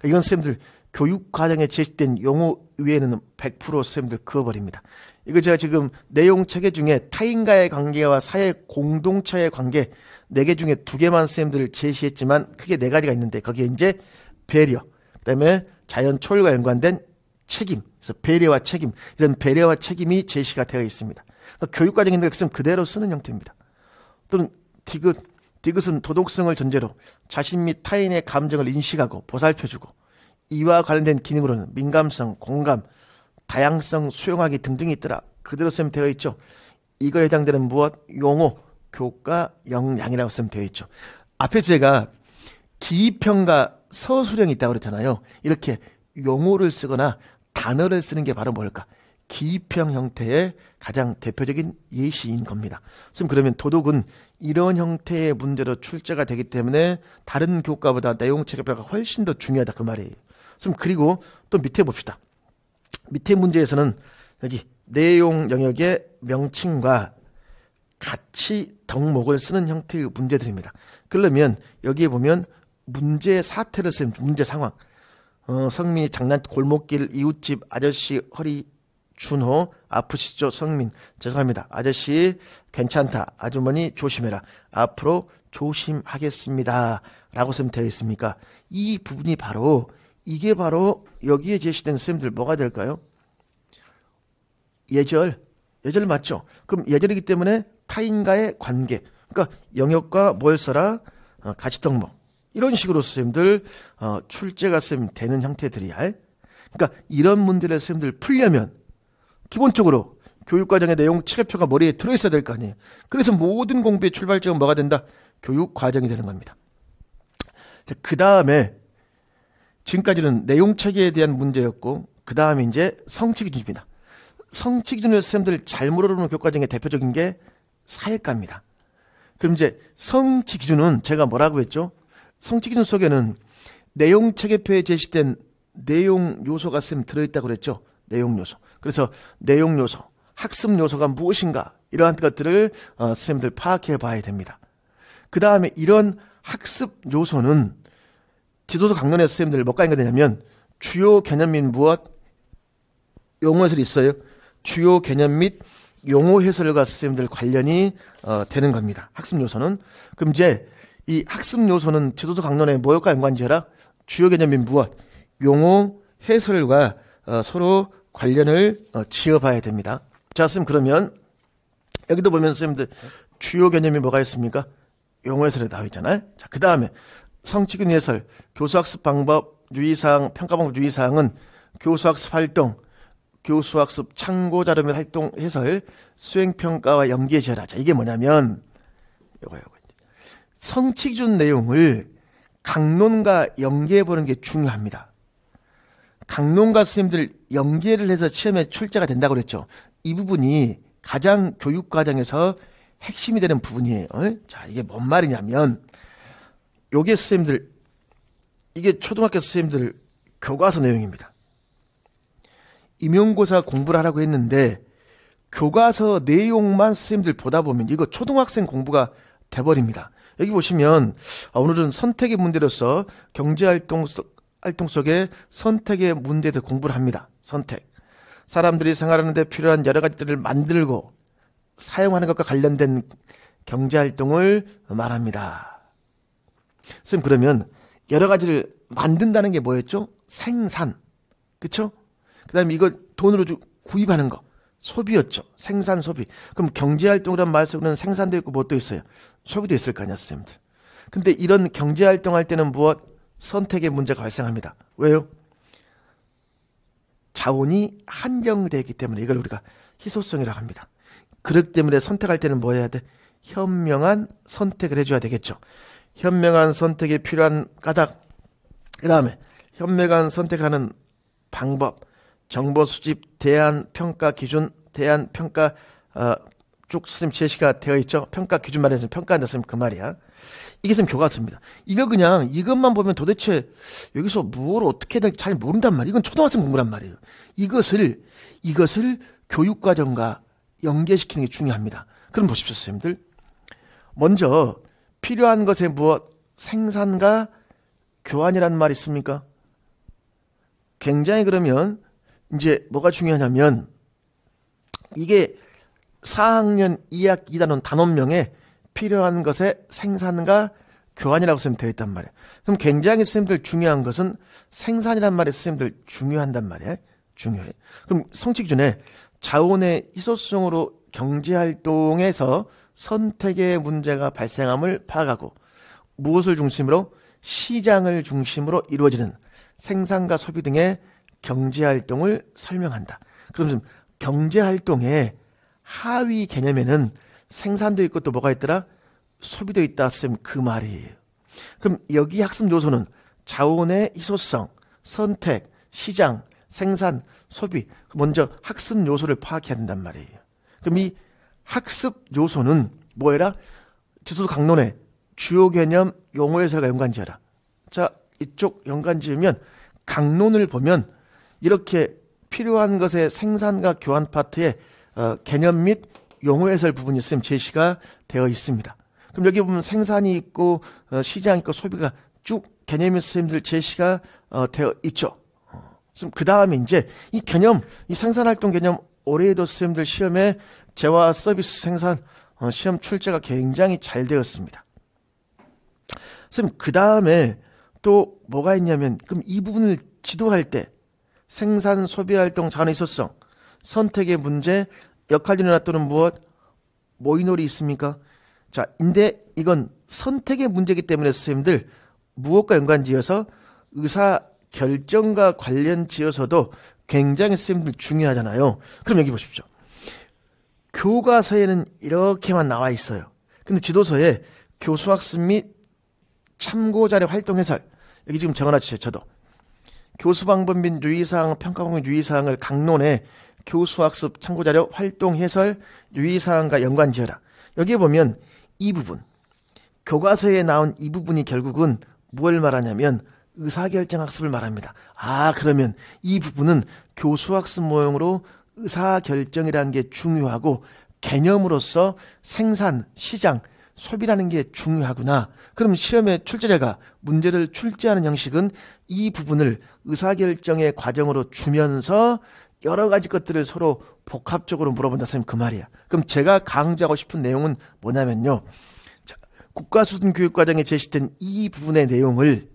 이건 쌤들 교육과정에 제시된 용어 외에는 100% 쌤들 그어버립니다. 이거 제가 지금 내용 체계 중에 타인과의 관계와 사회 공동체의 관계 4개 중에 2개만 쌤들 제시했지만 크게 4가지가 있는데 거기에 이제 배려, 그 다음에 자연 초월과 연관된 책임, 그래서 배려와 책임, 이런 배려와 책임이 제시가 되어 있습니다. 그러니까 교육과정인데 그대로 쓰는 형태입니다. 또는 디귿은 도덕성을 전제로 자신 및 타인의 감정을 인식하고 보살펴주고 이와 관련된 기능으로는 민감성, 공감, 다양성, 수용하기 등등이 있더라. 그대로 쓰면 되어 있죠. 이거에 해당되는 무엇? 용어, 교과, 역량이라고 쓰면 되어 있죠. 앞에서 제가 기입형과 서술형이 있다고 그랬잖아요. 이렇게 용어를 쓰거나 단어를 쓰는 게 바로 뭘까? 기입형 형태의 가장 대표적인 예시인 겁니다. 그러면 도덕은 이런 형태의 문제로 출제가 되기 때문에 다른 교과보다 내용 체계표가 훨씬 더 중요하다 그 말이에요. 그리고 또 밑에 봅시다. 밑에 문제에서는 여기 내용 영역의 명칭과 가치 덕목을 쓰는 형태의 문제들입니다. 그러면 여기에 보면 문제 사태를 쓰면 문제 상황. 성민이 장난 골목길 이웃집 아저씨 허리 준호 아프시죠? 성민 죄송합니다. 아저씨 괜찮다. 아주머니 조심해라. 앞으로 조심하겠습니다. 라고 쓰면 되어 있습니까? 이 부분이 이게 바로 여기에 제시된 쌤들 뭐가 될까요? 예절 맞죠? 그럼 예절이기 때문에 타인과의 관계 그러니까 영역과 뭘 써라? 가치 덕목 이런 식으로 쌤들 출제가 쌤 되는 형태들이야. 그러니까 이런 문제를 쌤들 풀려면 기본적으로 교육과정의 내용 체계표가 머리에 들어있어야 될 거 아니에요. 그래서 모든 공부의 출발점은 뭐가 된다? 교육과정이 되는 겁니다. 그 다음에 지금까지는 내용 체계에 대한 문제였고 그 다음에 이제 성취 기준입니다. 성취 기준을 쌤들 잘 물어보는 교육과정의 대표적인 게 사회과입니다. 그럼 이제 성취 기준은 제가 뭐라고 했죠? 성취 기준 속에는 내용 체계표에 제시된 내용 요소가 쌤 들어있다고 그랬죠? 내용 요소. 그래서 내용 요소, 학습 요소가 무엇인가 이러한 것들을 쌤들 파악해 봐야 됩니다. 그 다음에 이런 학습 요소는 지도서 강론에서 쌤들 뭐가 있느냐면 주요 개념 및 무엇? 용어 해설이 있어요. 주요 개념 및 용어 해설과 쌤들 관련이 되는 겁니다. 학습 요소는. 그럼 이제 이 학습 요소는 지도서 강론에 뭐가 연관지어라? 주요 개념 및 무엇? 용어 해설과 서로 관련을 지어봐야 됩니다. 자, 쌤 그러면 여기도 보면 쌤들 주요 개념이 뭐가 있습니까? 용어 해설에 나와 있잖아요. 자, 그 다음에 성취균 해설, 교수학습 방법, 유의사항, 평가방법 유의사항은 교수학습 활동, 교수학습 참고 자료 및 활동 해설, 수행평가와 연계해 지어라. 자, 이게 뭐냐면 요거 성취기준 내용을 강론과 연계해 보는 게 중요합니다. 강론과 선생님들 연계를 해서 시험에 출제가 된다고 그랬죠. 이 부분이 가장 교육과정에서 핵심이 되는 부분이에요. 자, 이게 뭔 말이냐면, 요게 선생님들, 이게 초등학교 선생님들 교과서 내용입니다. 임용고사 공부를 하라고 했는데, 교과서 내용만 선생님들 보다 보면 이거 초등학생 공부가 돼버립니다. 여기 보시면, 오늘은 선택의 문제로서 경제활동 속에 선택의 문제에 대해서 공부를 합니다. 선택. 사람들이 생활하는 데 필요한 여러 가지들을 만들고 사용하는 것과 관련된 경제활동을 말합니다. 선생님, 그러면 여러 가지를 만든다는 게 뭐였죠? 생산. 그쵸? 그 다음에 이걸 돈으로 구입하는 거. 소비였죠. 생산, 소비. 그럼 경제활동이란 말 속에는 생산도 있고 뭐 또 있어요? 소비도 있을 거 아니야, 선생님들. 근데 이런 경제활동할 때는 무엇? 선택의 문제가 발생합니다. 왜요? 자원이 한정되어 있기 때문에 이걸 우리가 희소성이라고 합니다. 그렇기 때문에 선택할 때는 뭐 해야 돼? 현명한 선택을 해줘야 되겠죠. 현명한 선택에 필요한 까닭, 그 다음에 현명한 선택을 하는 방법, 정보 수집, 대안 평가 기준, 대안 평가 쭉 선생님 제시가 되어 있죠. 평가 기준 말해서 평가한다 선생님 그 말이야. 이게 선생님 교과서입니다. 이거 그냥 이것만 보면 도대체 여기서 뭘 어떻게 해야 될지 잘 모른단 말이에요. 이건 초등학생 공부란 말이에요. 이것을 교육과정과 연계시키는 게 중요합니다. 그럼 보십시오, 선생님들. 먼저 필요한 것에 무엇? 생산과 교환이라는 말이 있습니까? 굉장히 그러면 이제 뭐가 중요하냐면 이게 4학년 2학 2단원 단원명에 필요한 것에 생산과 교환이라고 쓰면 되어 있단 말이에요. 그럼 굉장히 선생님들 중요한 것은 생산이란 말이 선생님들 중요한단 말이에요. 중요해. 그럼 성취 기준에 자원의 희소성으로 경제활동에서 선택의 문제가 발생함을 파악하고 무엇을 중심으로? 시장을 중심으로 이루어지는 생산과 소비 등의 경제활동을 설명한다. 그럼 경제활동의 하위 개념에는 생산도 있고 또 뭐가 있더라? 소비도 있다 쌤 그 말이에요. 그럼 여기 학습 요소는 자원의 희소성, 선택, 시장, 생산, 소비. 먼저 학습 요소를 파악해야 된단 말이에요. 그럼 이 학습 요소는 뭐해라? 지도서 강론에 주요 개념 용어 해설과 연관지어라. 자, 이쪽 연관지으면 강론을 보면 이렇게 필요한 것의 생산과 교환 파트에 개념 및 용어 해설 부분이 있으면 제시가 되어 있습니다. 그럼 여기 보면 생산이 있고 시장이 있고 소비가 쭉 개념이 선생님들 제시가 되어 있죠. 그 다음에 이제 이 개념, 이 생산활동 개념 올해에도 선생님들 시험에 재화 서비스 생산 시험 출제가 굉장히 잘 되었습니다. 선생님 그 다음에 또 뭐가 있냐면 그럼 이 부분을 지도할 때 생산 소비활동 자원의 희소성, 선택의 문제, 역할이나 또는 무엇, 모의놀이 있습니까? 자, 근데 이건 선택의 문제이기 때문에 선생님들 무엇과 연관지어서 의사 결정과 관련 지어서도 굉장히 선생님들 중요하잖아요. 그럼 여기 보십시오. 교과서에는 이렇게만 나와 있어요. 근데 지도서에 교수학습 및 참고자료 활동 해설 여기 지금 적어놨죠. 저도 교수 방법 및 유의사항, 평가 방법 유의사항을 강론에 교수학습 참고자료 활동 해설 유의사항과 연관지어라. 여기에 보면 이 부분 교과서에 나온 이 부분이 결국은 뭘 말하냐면 의사결정 학습을 말합니다. 그러면 이 부분은 교수학습 모형으로 의사결정이라는 게 중요하고 개념으로서 생산, 시장, 소비라는 게 중요하구나. 그럼 시험에 출제자가 문제를 출제하는 형식은 이 부분을 의사결정의 과정으로 주면서 여러 가지 것들을 서로 복합적으로 물어본다 선생님 그 말이야. 그럼 제가 강조하고 싶은 내용은 뭐냐면요. 자, 국가수준 교육과정에 제시된 이 부분의 내용을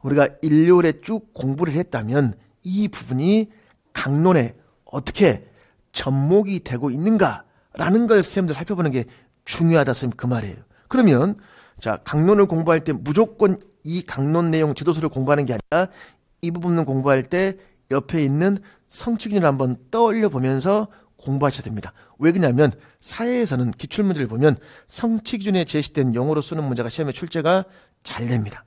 우리가 일요일에 쭉 공부를 했다면 이 부분이 강론에 어떻게 접목이 되고 있는가라는 걸 선생님들 살펴보는 게 중요하다 선생님 그 말이에요. 그러면 자 강론을 공부할 때 무조건 이 강론 내용 지도서를 공부하는 게 아니라 이 부분을 공부할 때 옆에 있는 성취기준을 한번 떠올려 보면서 공부하셔야 됩니다. 왜 그러냐면 사회에서는 기출문제를 보면 성취기준에 제시된 용어로 쓰는 문제가 시험에 출제가 잘 됩니다.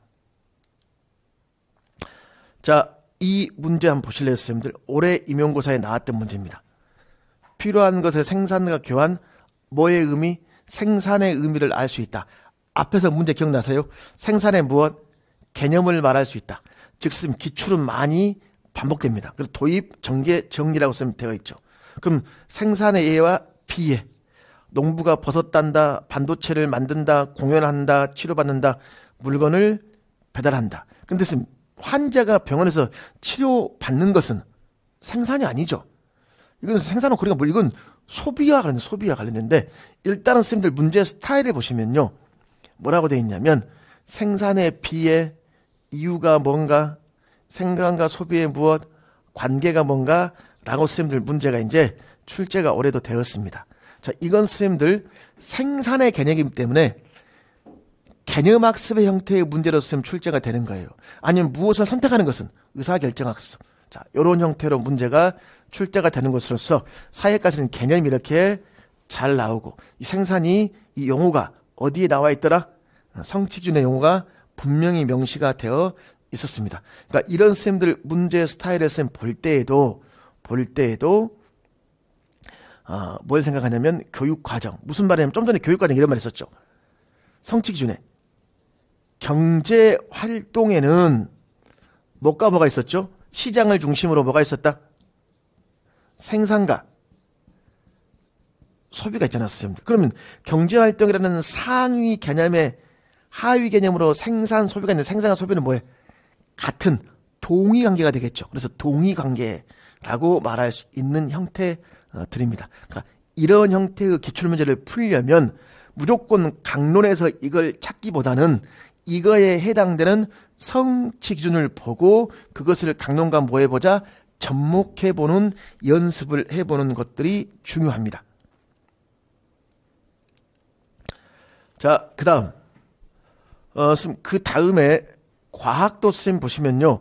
자, 이 문제 한번 보실래요, 선생님들? 올해 임용고사에 나왔던 문제입니다. 필요한 것의 생산과 교환, 뭐의 의미? 생산의 의미를 알 수 있다. 앞에서 문제 기억나세요? 생산의 무엇? 개념을 말할 수 있다. 즉 쓰면 기출은 많이 반복됩니다. 그리고 도입, 전개, 정리라고 쓰면 되어 있죠. 그럼 생산의 A와 B에 농부가 버섯 딴다, 반도체를 만든다, 공연한다, 치료받는다, 물건을 배달한다. 근데 지금 환자가 병원에서 치료받는 것은 생산이 아니죠. 이건 생산은 거리가 뭐 이건 소비와 관련된데 일단은 선생님들 문제 스타일을 보시면요. 뭐라고 되어 있냐면 생산의 B의 이유가 뭔가, 생산과 소비의 무엇, 관계가 뭔가 라고 선생님들 문제가 이제 출제가 올해도 되었습니다. 자, 이건 선생님들 생산의 개념이기 때문에 개념학습의 형태의 문제로 쓰면 출제가 되는 거예요. 아니면 무엇을 선택하는 것은 의사결정학습. 자, 이런 형태로 문제가 출제가 되는 것으로서 사회까지는 개념이 이렇게 잘 나오고 이 생산이 이 용어가 어디에 나와 있더라? 성취준의 용어가 분명히 명시가 되어 있었습니다. 그러니까 이런 쌤들 문제 스타일을 쌤 볼 때에도 뭘 생각하냐면 교육과정. 무슨 말이냐면 좀 전에 교육과정 이런 말 했었죠. 성취 기준에 경제활동에는 뭐가 있었죠? 시장을 중심으로 뭐가 있었다? 생산과 소비가 있잖아요, 선생님들. 그러면 경제활동이라는 상위 개념의 하위 개념으로 생산, 소비가 있는데 생산과 소비는 뭐예요? 같은 동의관계가 되겠죠. 그래서 동의관계라고 말할 수 있는 형태들입니다. 그러니까 이런 형태의 기출문제를 풀려면 무조건 강론에서 이걸 찾기보다는 이거에 해당되는 성취 기준을 보고 그것을 강론과 뭐 해보자? 접목해보는 연습을 해보는 것들이 중요합니다. 자, 그 다음에 과학도 쌤 보시면요.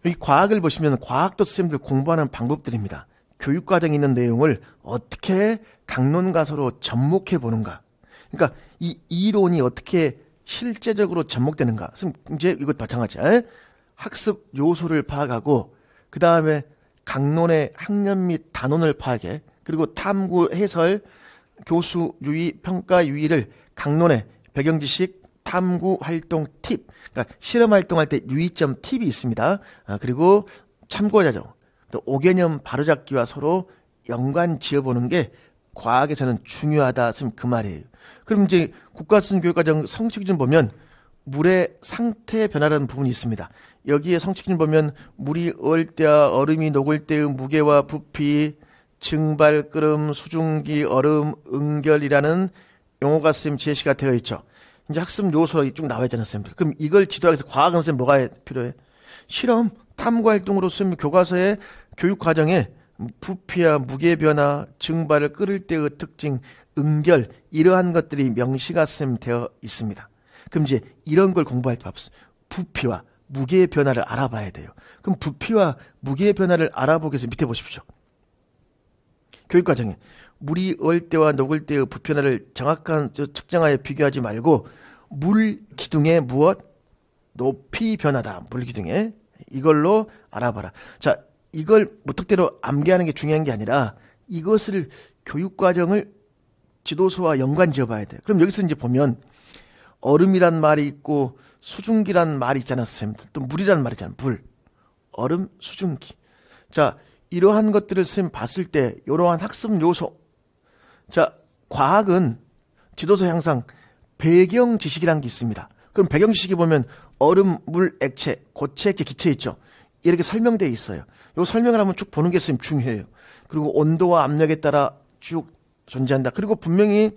이 과학을 보시면 과학도 쌤들 공부하는 방법들입니다. 교육과정에 있는 내용을 어떻게 강론과 서로 접목해 보는가. 그러니까 이 이론이 어떻게 실제적으로 접목되는가. 이제 이것 마찬가지. 학습 요소를 파악하고 그 다음에 강론의 학년 및 단원을 파악해. 그리고 탐구 해설, 교수 유의, 평가 유의를 강론의 배경지식, 탐구 활동 팁. 그러니까 실험 활동할 때 유의점 팁이 있습니다. 그리고 참고 자료, 또 5개념 바로잡기와 서로 연관 지어보는 게 과학에서는 중요하다. 그 말이에요. 그럼 이제 국가수준교육과정 성취기준 보면 물의 상태 변화라는 부분이 있습니다. 여기에 성취기준 보면 물이 얼 때와 얼음이 녹을 때의 무게와 부피, 증발, 끓음, 수증기, 얼음, 응결이라는 용어가 쌤 제시가 되어 있죠. 이제 학습 요소가 쭉 나와 있잖아요, 쌤. 그럼 이걸 지도하기 위해서 과학은 쌤 뭐가 필요해? 실험, 탐구 활동으로 쌤 교과서의 교육 과정에 부피와 무게 변화, 증발을 끓을 때의 특징, 응결 이러한 것들이 명시가 쌤 되어 있습니다. 그럼 이제 이런 걸 공부할 때 부피와 무게의 변화를 알아봐야 돼요. 그럼 부피와 무게의 변화를 알아보기 위해서 밑에 보십시오. 교육 과정에 물이 얼 때와 녹을 때의 부피 변화를 정확한 측정하여 비교하지 말고 물 기둥의 무엇? 높이 변화다. 물 기둥에 이걸로 알아봐라. 자, 이걸 무턱대로 암기하는 게 중요한 게 아니라 이것을 교육과정을 지도서와 연관 지어봐야 돼요. 그럼 여기서 이제 보면 얼음이란 말이 있고 수증기란 말이 있잖아, 선생님. 또 물이란 말이 있잖아. 물, 얼음, 수증기. 자, 이러한 것들을 선생님 봤을 때 이러한 학습 요소. 자, 과학은 지도서 항상 배경 지식이라는 게 있습니다. 그럼 배경 지식이 보면 얼음, 물, 액체, 고체, 액체, 기체 있죠. 이렇게 설명되어 있어요. 이 설명을 한번 쭉 보는 게 선생님 중요해요. 그리고 온도와 압력에 따라 쭉 존재한다. 그리고 분명히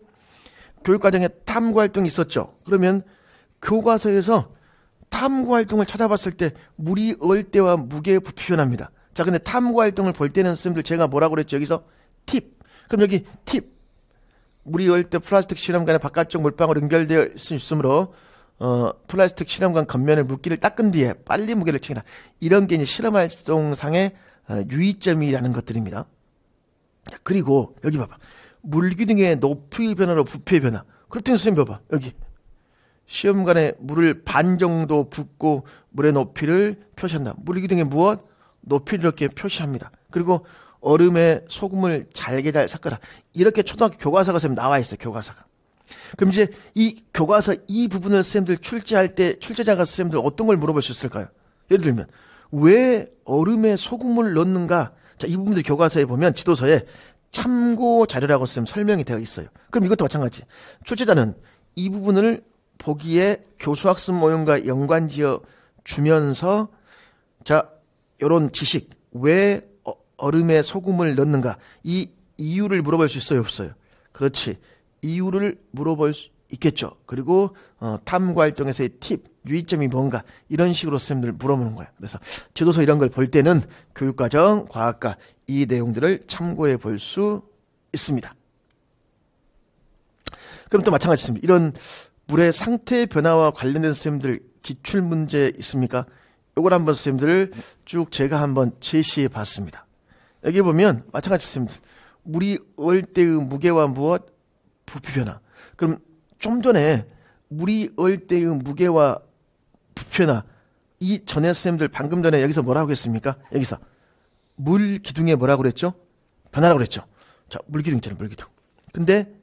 교육과정에 탐구활동이 있었죠. 그러면 교과서에서 탐구활동을 찾아봤을 때 물이 얼 때와 무게의 부피 변화입니다. 자, 근데 탐구활동을 볼 때는 선생님들 제가 뭐라고 그랬죠? 여기서 팁. 그럼 여기 팁. 물이 얼 때 플라스틱 실험관의 바깥쪽 물방울 연결되어 있으므로 플라스틱 실험관 겉면을 물기를 닦은 뒤에 빨리 무게를 챙겨라. 이런 게 이제 실험 활동상의 유의점이라는 것들입니다. 그리고 여기 봐봐. 물기둥의 높이 변화로 부피의 변화. 그렇더니 선생님 봐봐. 여기 시험관에 물을 반 정도 붓고 물의 높이를 표시한다. 물기둥의 무엇? 높이를 이렇게 표시합니다. 그리고 얼음에 소금을 잘게 잘 섞어라. 이렇게 초등학교 교과서가 선생님 나와 있어요. 교과서가. 그럼 이제 이 교과서 이 부분을 선생님들 출제할 때 출제자가 선생님들 어떤 걸 물어볼 수 있을까요? 예를 들면 왜 얼음에 소금을 넣는가? 자, 이 부분들 교과서에 보면 지도서에 참고 자료라고 쓰면 설명이 되어 있어요. 그럼 이것도 마찬가지. 출제자는 이 부분을 보기에 교수학습 모형과 연관지어 주면서 자, 이런 지식, 왜 얼음에 소금을 넣는가? 이 이유를 물어볼 수 있어요, 없어요? 그렇지. 이유를 물어볼 수 있겠죠. 그리고 탐구활동에서의 팁, 유의점이 뭔가 이런 식으로 선생님들 물어보는 거야. 그래서 지도서 이런 걸 볼 때는 교육과정, 과학과 이 내용들을 참고해 볼 수 있습니다. 그럼 또 마찬가지입니다. 이런 물의 상태 변화와 관련된 선생님들 기출 문제 있습니까? 요걸 한번 선생님들 쭉 제가 한번 제시해 봤습니다. 여기 보면 마찬가지 선생님들 물이 얼 때의 무게와 무엇? 부피 변화. 그럼 좀 전에 물이 얼 때의 무게와 부피 변화 이 전에 선생님들 방금 전에 여기서 뭐라고 했습니까? 여기서 물 기둥에 뭐라고 그랬죠? 변화라고 그랬죠. 자, 물 기둥 있잖아요. 물 기둥. 근데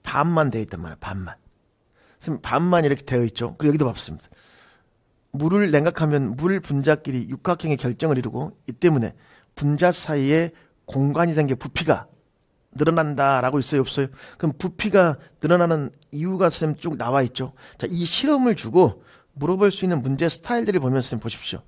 반만 되어 있단 말이에요. 반만. 선생님 반만 이렇게 되어 있죠. 그리고 여기도 봤습니다. 물을 냉각하면 물 분자끼리 육각형의 결정을 이루고 이 때문에 분자 사이에 공간이 생겨 부피가 늘어난다라고 있어요, 없어요? 그럼 부피가 늘어나는 이유가 선생님 쭉 나와 있죠. 자, 이 실험을 주고 물어볼 수 있는 문제 스타일들을 보면 선생님 보십시오.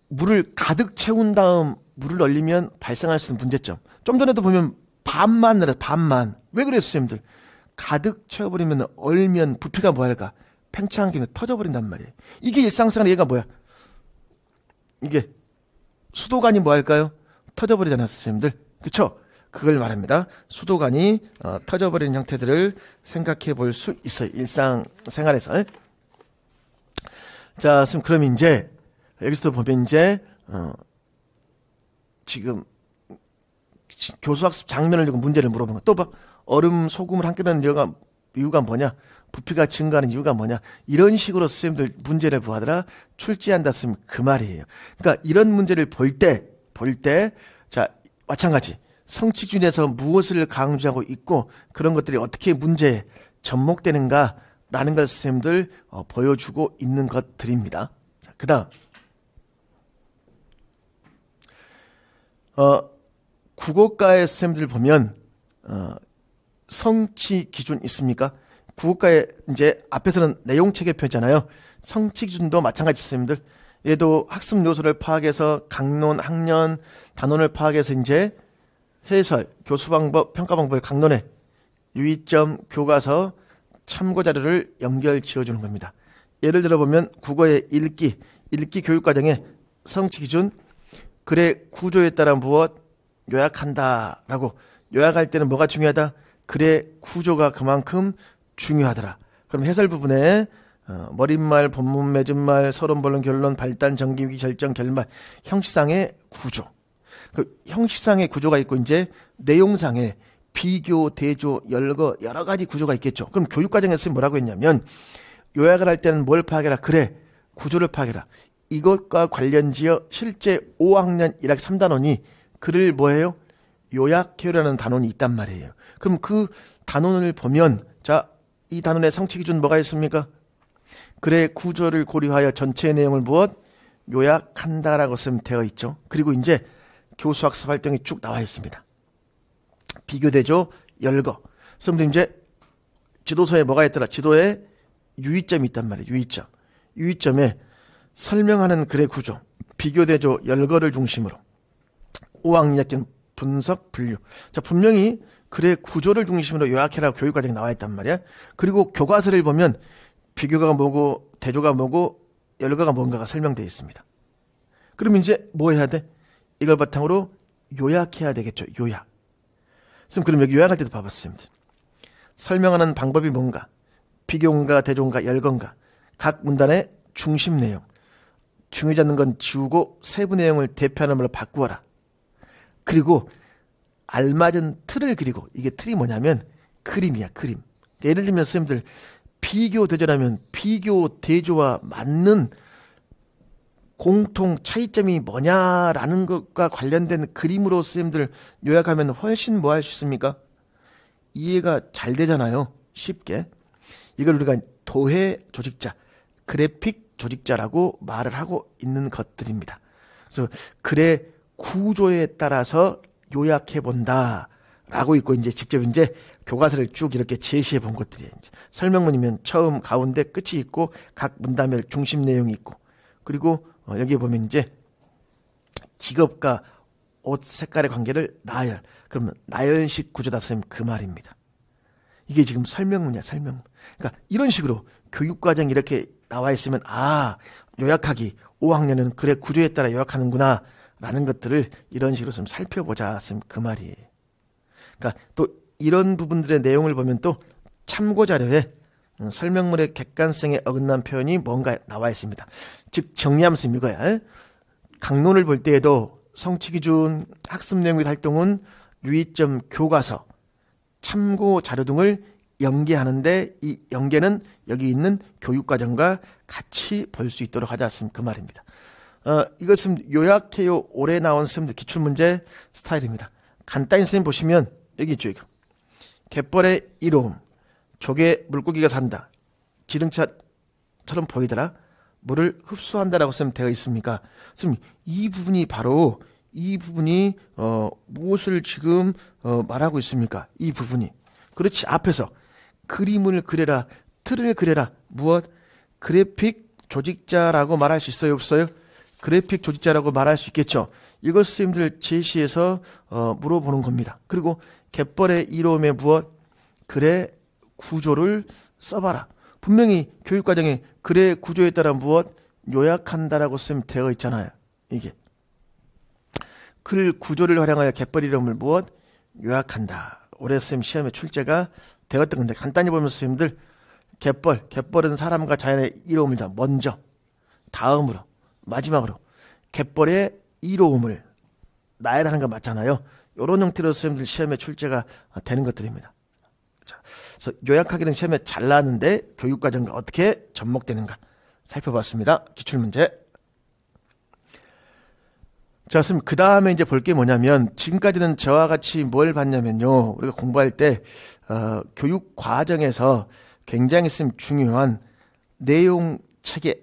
물을 가득 채운 다음 물을 얼리면 발생할 수 있는 문제점. 좀 전에도 보면 반만 늘어, 반만. 왜 그래요, 선생님들? 가득 채워버리면 얼면 부피가 뭐 할까? 팽창한 김에 터져버린단 말이에요. 이게 일상생활의 얘가 뭐야? 이게 수도관이 뭐 할까요? 터져버리잖아요, 선생님들. 그쵸? 그걸 말합니다. 수도관이 터져버리는 형태들을 생각해 볼 수 있어요. 일상생활에서. 자, 그럼 이제 여기서도 보면 이제 지금 교수학습 장면을 두고 문제를 물어보는 거. 또 봐. 얼음, 소금을 함께 넣는 이유가 뭐냐? 부피가 증가하는 이유가 뭐냐? 이런 식으로 선생님들 문제를 구하더라 출제한다 쓰면 그 말이에요. 그러니까 이런 문제를 볼 때, 자, 마찬가지. 성취준에서 무엇을 강조하고 있고 그런 것들이 어떻게 문제에 접목되는가라는 걸 선생님들 보여주고 있는 것들입니다. 그 다음. 국어과의 선생님들 보면, 성취 기준 있습니까? 국어과에 이제 앞에서는 내용 체계표잖아요. 성취 기준도 마찬가지 선생님들. 얘도 학습 요소를 파악해서 강론, 학년, 단원을 파악해서 이제 해설, 교수 방법, 평가 방법을 강론해 유의점, 교과서, 참고 자료를 연결 지어주는 겁니다. 예를 들어 보면 국어의 읽기 교육과정의 성취 기준, 글의 구조에 따라 무엇 요약한다라고 요약할 때는 뭐가 중요하다? 글의 구조가 그만큼 중요하더라. 그럼 해설 부분에 머릿말, 본문, 맺은말, 서론, 본론, 결론, 발단, 전기, 위기, 결정, 결말, 형식상의 구조. 그 형식상의 구조가 있고 이제 내용상의 비교, 대조, 열거 여러 가지 구조가 있겠죠. 그럼 교육과정에서 뭐라고 했냐면 요약을 할 때는 뭘 파악해라? 그래, 구조를 파악해라. 이것과 관련지어 실제 5학년 1학기 3단원이 글을 뭐예요? 요약해라는 단원이 있단 말이에요. 그럼 그 단원을 보면 자, 이 단원의 성취 기준 뭐가 있습니까? 글의 구조를 고려하여 전체 내용을 무엇? 요약한다라고 쓰면 되어 있죠. 그리고 이제 교수학습 활동이 쭉 나와 있습니다. 비교대조, 열거. 선생님 이제 지도서에 뭐가 있더라? 지도에 유의점이 있단 말이에요. 유의점에 설명하는 글의 구조, 비교대조, 열거를 중심으로 5학년 1학기는 분석, 분류. 자, 분명히 글의 구조를 중심으로 요약해라고 교육과정에 나와 있단 말이야. 그리고 교과서를 보면 비교가 뭐고 대조가 뭐고 열거가 뭔가가 설명되어 있습니다. 그럼 이제 뭐 해야 돼? 이걸 바탕으로 요약해야 되겠죠. 요약. 그럼 여기 요약할 때도 봐봤습니다. 설명하는 방법이 뭔가, 비교인가 대조인가 열건가, 각 문단의 중심 내용, 중요하지 않는 건 지우고 세부 내용을 대표하는 말로 바꾸어라. 그리고 알맞은 틀을 그리고, 이게 틀이 뭐냐면 그림이야, 그림. 예를 들면 선생님들, 비교 대조라면 비교 대조와 맞는 공통 차이점이 뭐냐라는 것과 관련된 그림으로 선생님들 요약하면 훨씬 뭐 할 수 있습니까? 이해가 잘 되잖아요. 쉽게. 이걸 우리가 도해 조직자, 그래픽 조직자라고 말을 하고 있는 것들입니다. 그래서 글의 구조에 따라서 요약해 본다 라고 있고, 이제 직접 이제 교과서를 쭉 이렇게 제시해 본 것들이에요. 설명문이면 처음, 가운데, 끝이 있고 각 문단별 중심 내용이 있고, 그리고 여기 보면 이제 직업과 옷 색깔의 관계를 나열. 그러면 나열식 구조다 선생님 그 말입니다. 이게 지금 설명문이야, 설명문. 그러니까 이런 식으로 교육과정이 이렇게 나와 있으면 요약하기 5학년은 글의 구조에 따라 요약하는구나 라는 것들을 이런 식으로 좀 살펴보자 선생님 그 말이에요. 그러니까 또 이런 부분들의 내용을 보면 또 참고자료에 설명문의 객관성에 어긋난 표현이 뭔가 나와 있습니다. 즉 정리하면 이거야. 강론을 볼 때에도 성취기준, 학습내용의 활동은 유의점 교과서, 참고자료 등을 연계하는데 이 연계는 여기 있는 교육과정과 같이 볼 수 있도록 하자 그 말입니다. 이것은 요약해요 올해 나온 선생님들 기출문제 스타일입니다. 간단히 선생님 보시면 여기 있죠. 이거. 갯벌의 이로움, 조개 물고기가 산다. 지렁차처럼 보이더라. 물을 흡수한다라고 선생님 되어 있습니까? 선생님 이 부분이 바로 이 부분이 무엇을 지금 말하고 있습니까? 이 부분이. 그렇지. 앞에서 그림을 그려라, 틀을 그려라. 무엇? 그래픽 조직자라고 말할 수 있어요, 없어요? 그래픽 조직자라고 말할 수 있겠죠. 이걸 선생님들 제시해서 물어보는 겁니다. 그리고 갯벌의 이로움에 무엇? 글의 구조를 써봐라. 분명히 교육과정에 글의 구조에 따라 무엇? 요약한다라고 선생님 되어 있잖아요. 이게. 글 구조를 활용하여 갯벌 이름을 무엇? 요약한다. 올해 선생님 시험에 출제가 되었던 건데 간단히 보면 선생님들 갯벌은 사람과 자연의 이로움이다. 먼저, 다음으로, 마지막으로 갯벌의 이로움을 나열하는 거 맞잖아요. 이런 형태로 선생님들 시험에 출제가 되는 것들입니다. 자, 그래서 요약하기는 시험에 잘 나왔는데 교육과정과 어떻게 접목되는가 살펴봤습니다. 기출문제. 자, 그럼 그 다음에 이제 볼 게 뭐냐면 지금까지는 저와 같이 뭘 봤냐면요. 우리가 공부할 때 교육 과정에서 굉장히 중요한 내용 체계,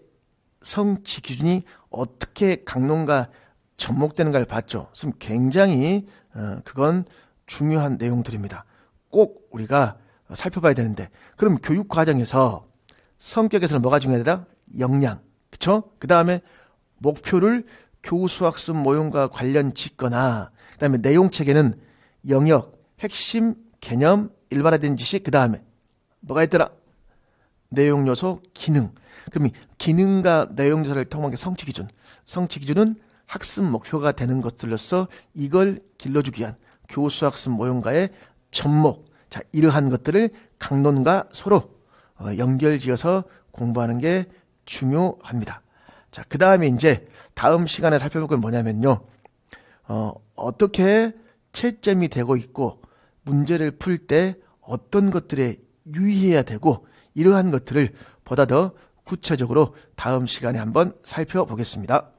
성취 기준이 어떻게 강론과 접목되는가를 봤죠. 그럼 굉장히 그건 중요한 내용들입니다. 꼭 우리가 살펴봐야 되는데, 그럼 교육 과정에서 성격에서는 뭐가 중요하다? 역량, 그렇죠? 그 다음에 목표를 교수 학습 모형과 관련 짓거나, 그 다음에 내용 체계는 영역, 핵심, 개념, 일반화된 지식, 그 다음에 뭐가 있더라? 내용 요소, 기능. 그럼 이 기능과 내용 요소를 통한 게 성취 기준. 성취 기준은 학습 목표가 되는 것들로서 이걸 길러주기 위한 교수 학습 모형과의 접목. 자, 이러한 것들을 강론과 서로 연결지어서 공부하는 게 중요합니다. 자, 그 다음에 이제 다음 시간에 살펴볼 건 뭐냐면요. 어떻게 채점이 되고 있고 문제를 풀 때 어떤 것들에 유의해야 되고 이러한 것들을 보다 더 구체적으로 다음 시간에 한번 살펴보겠습니다.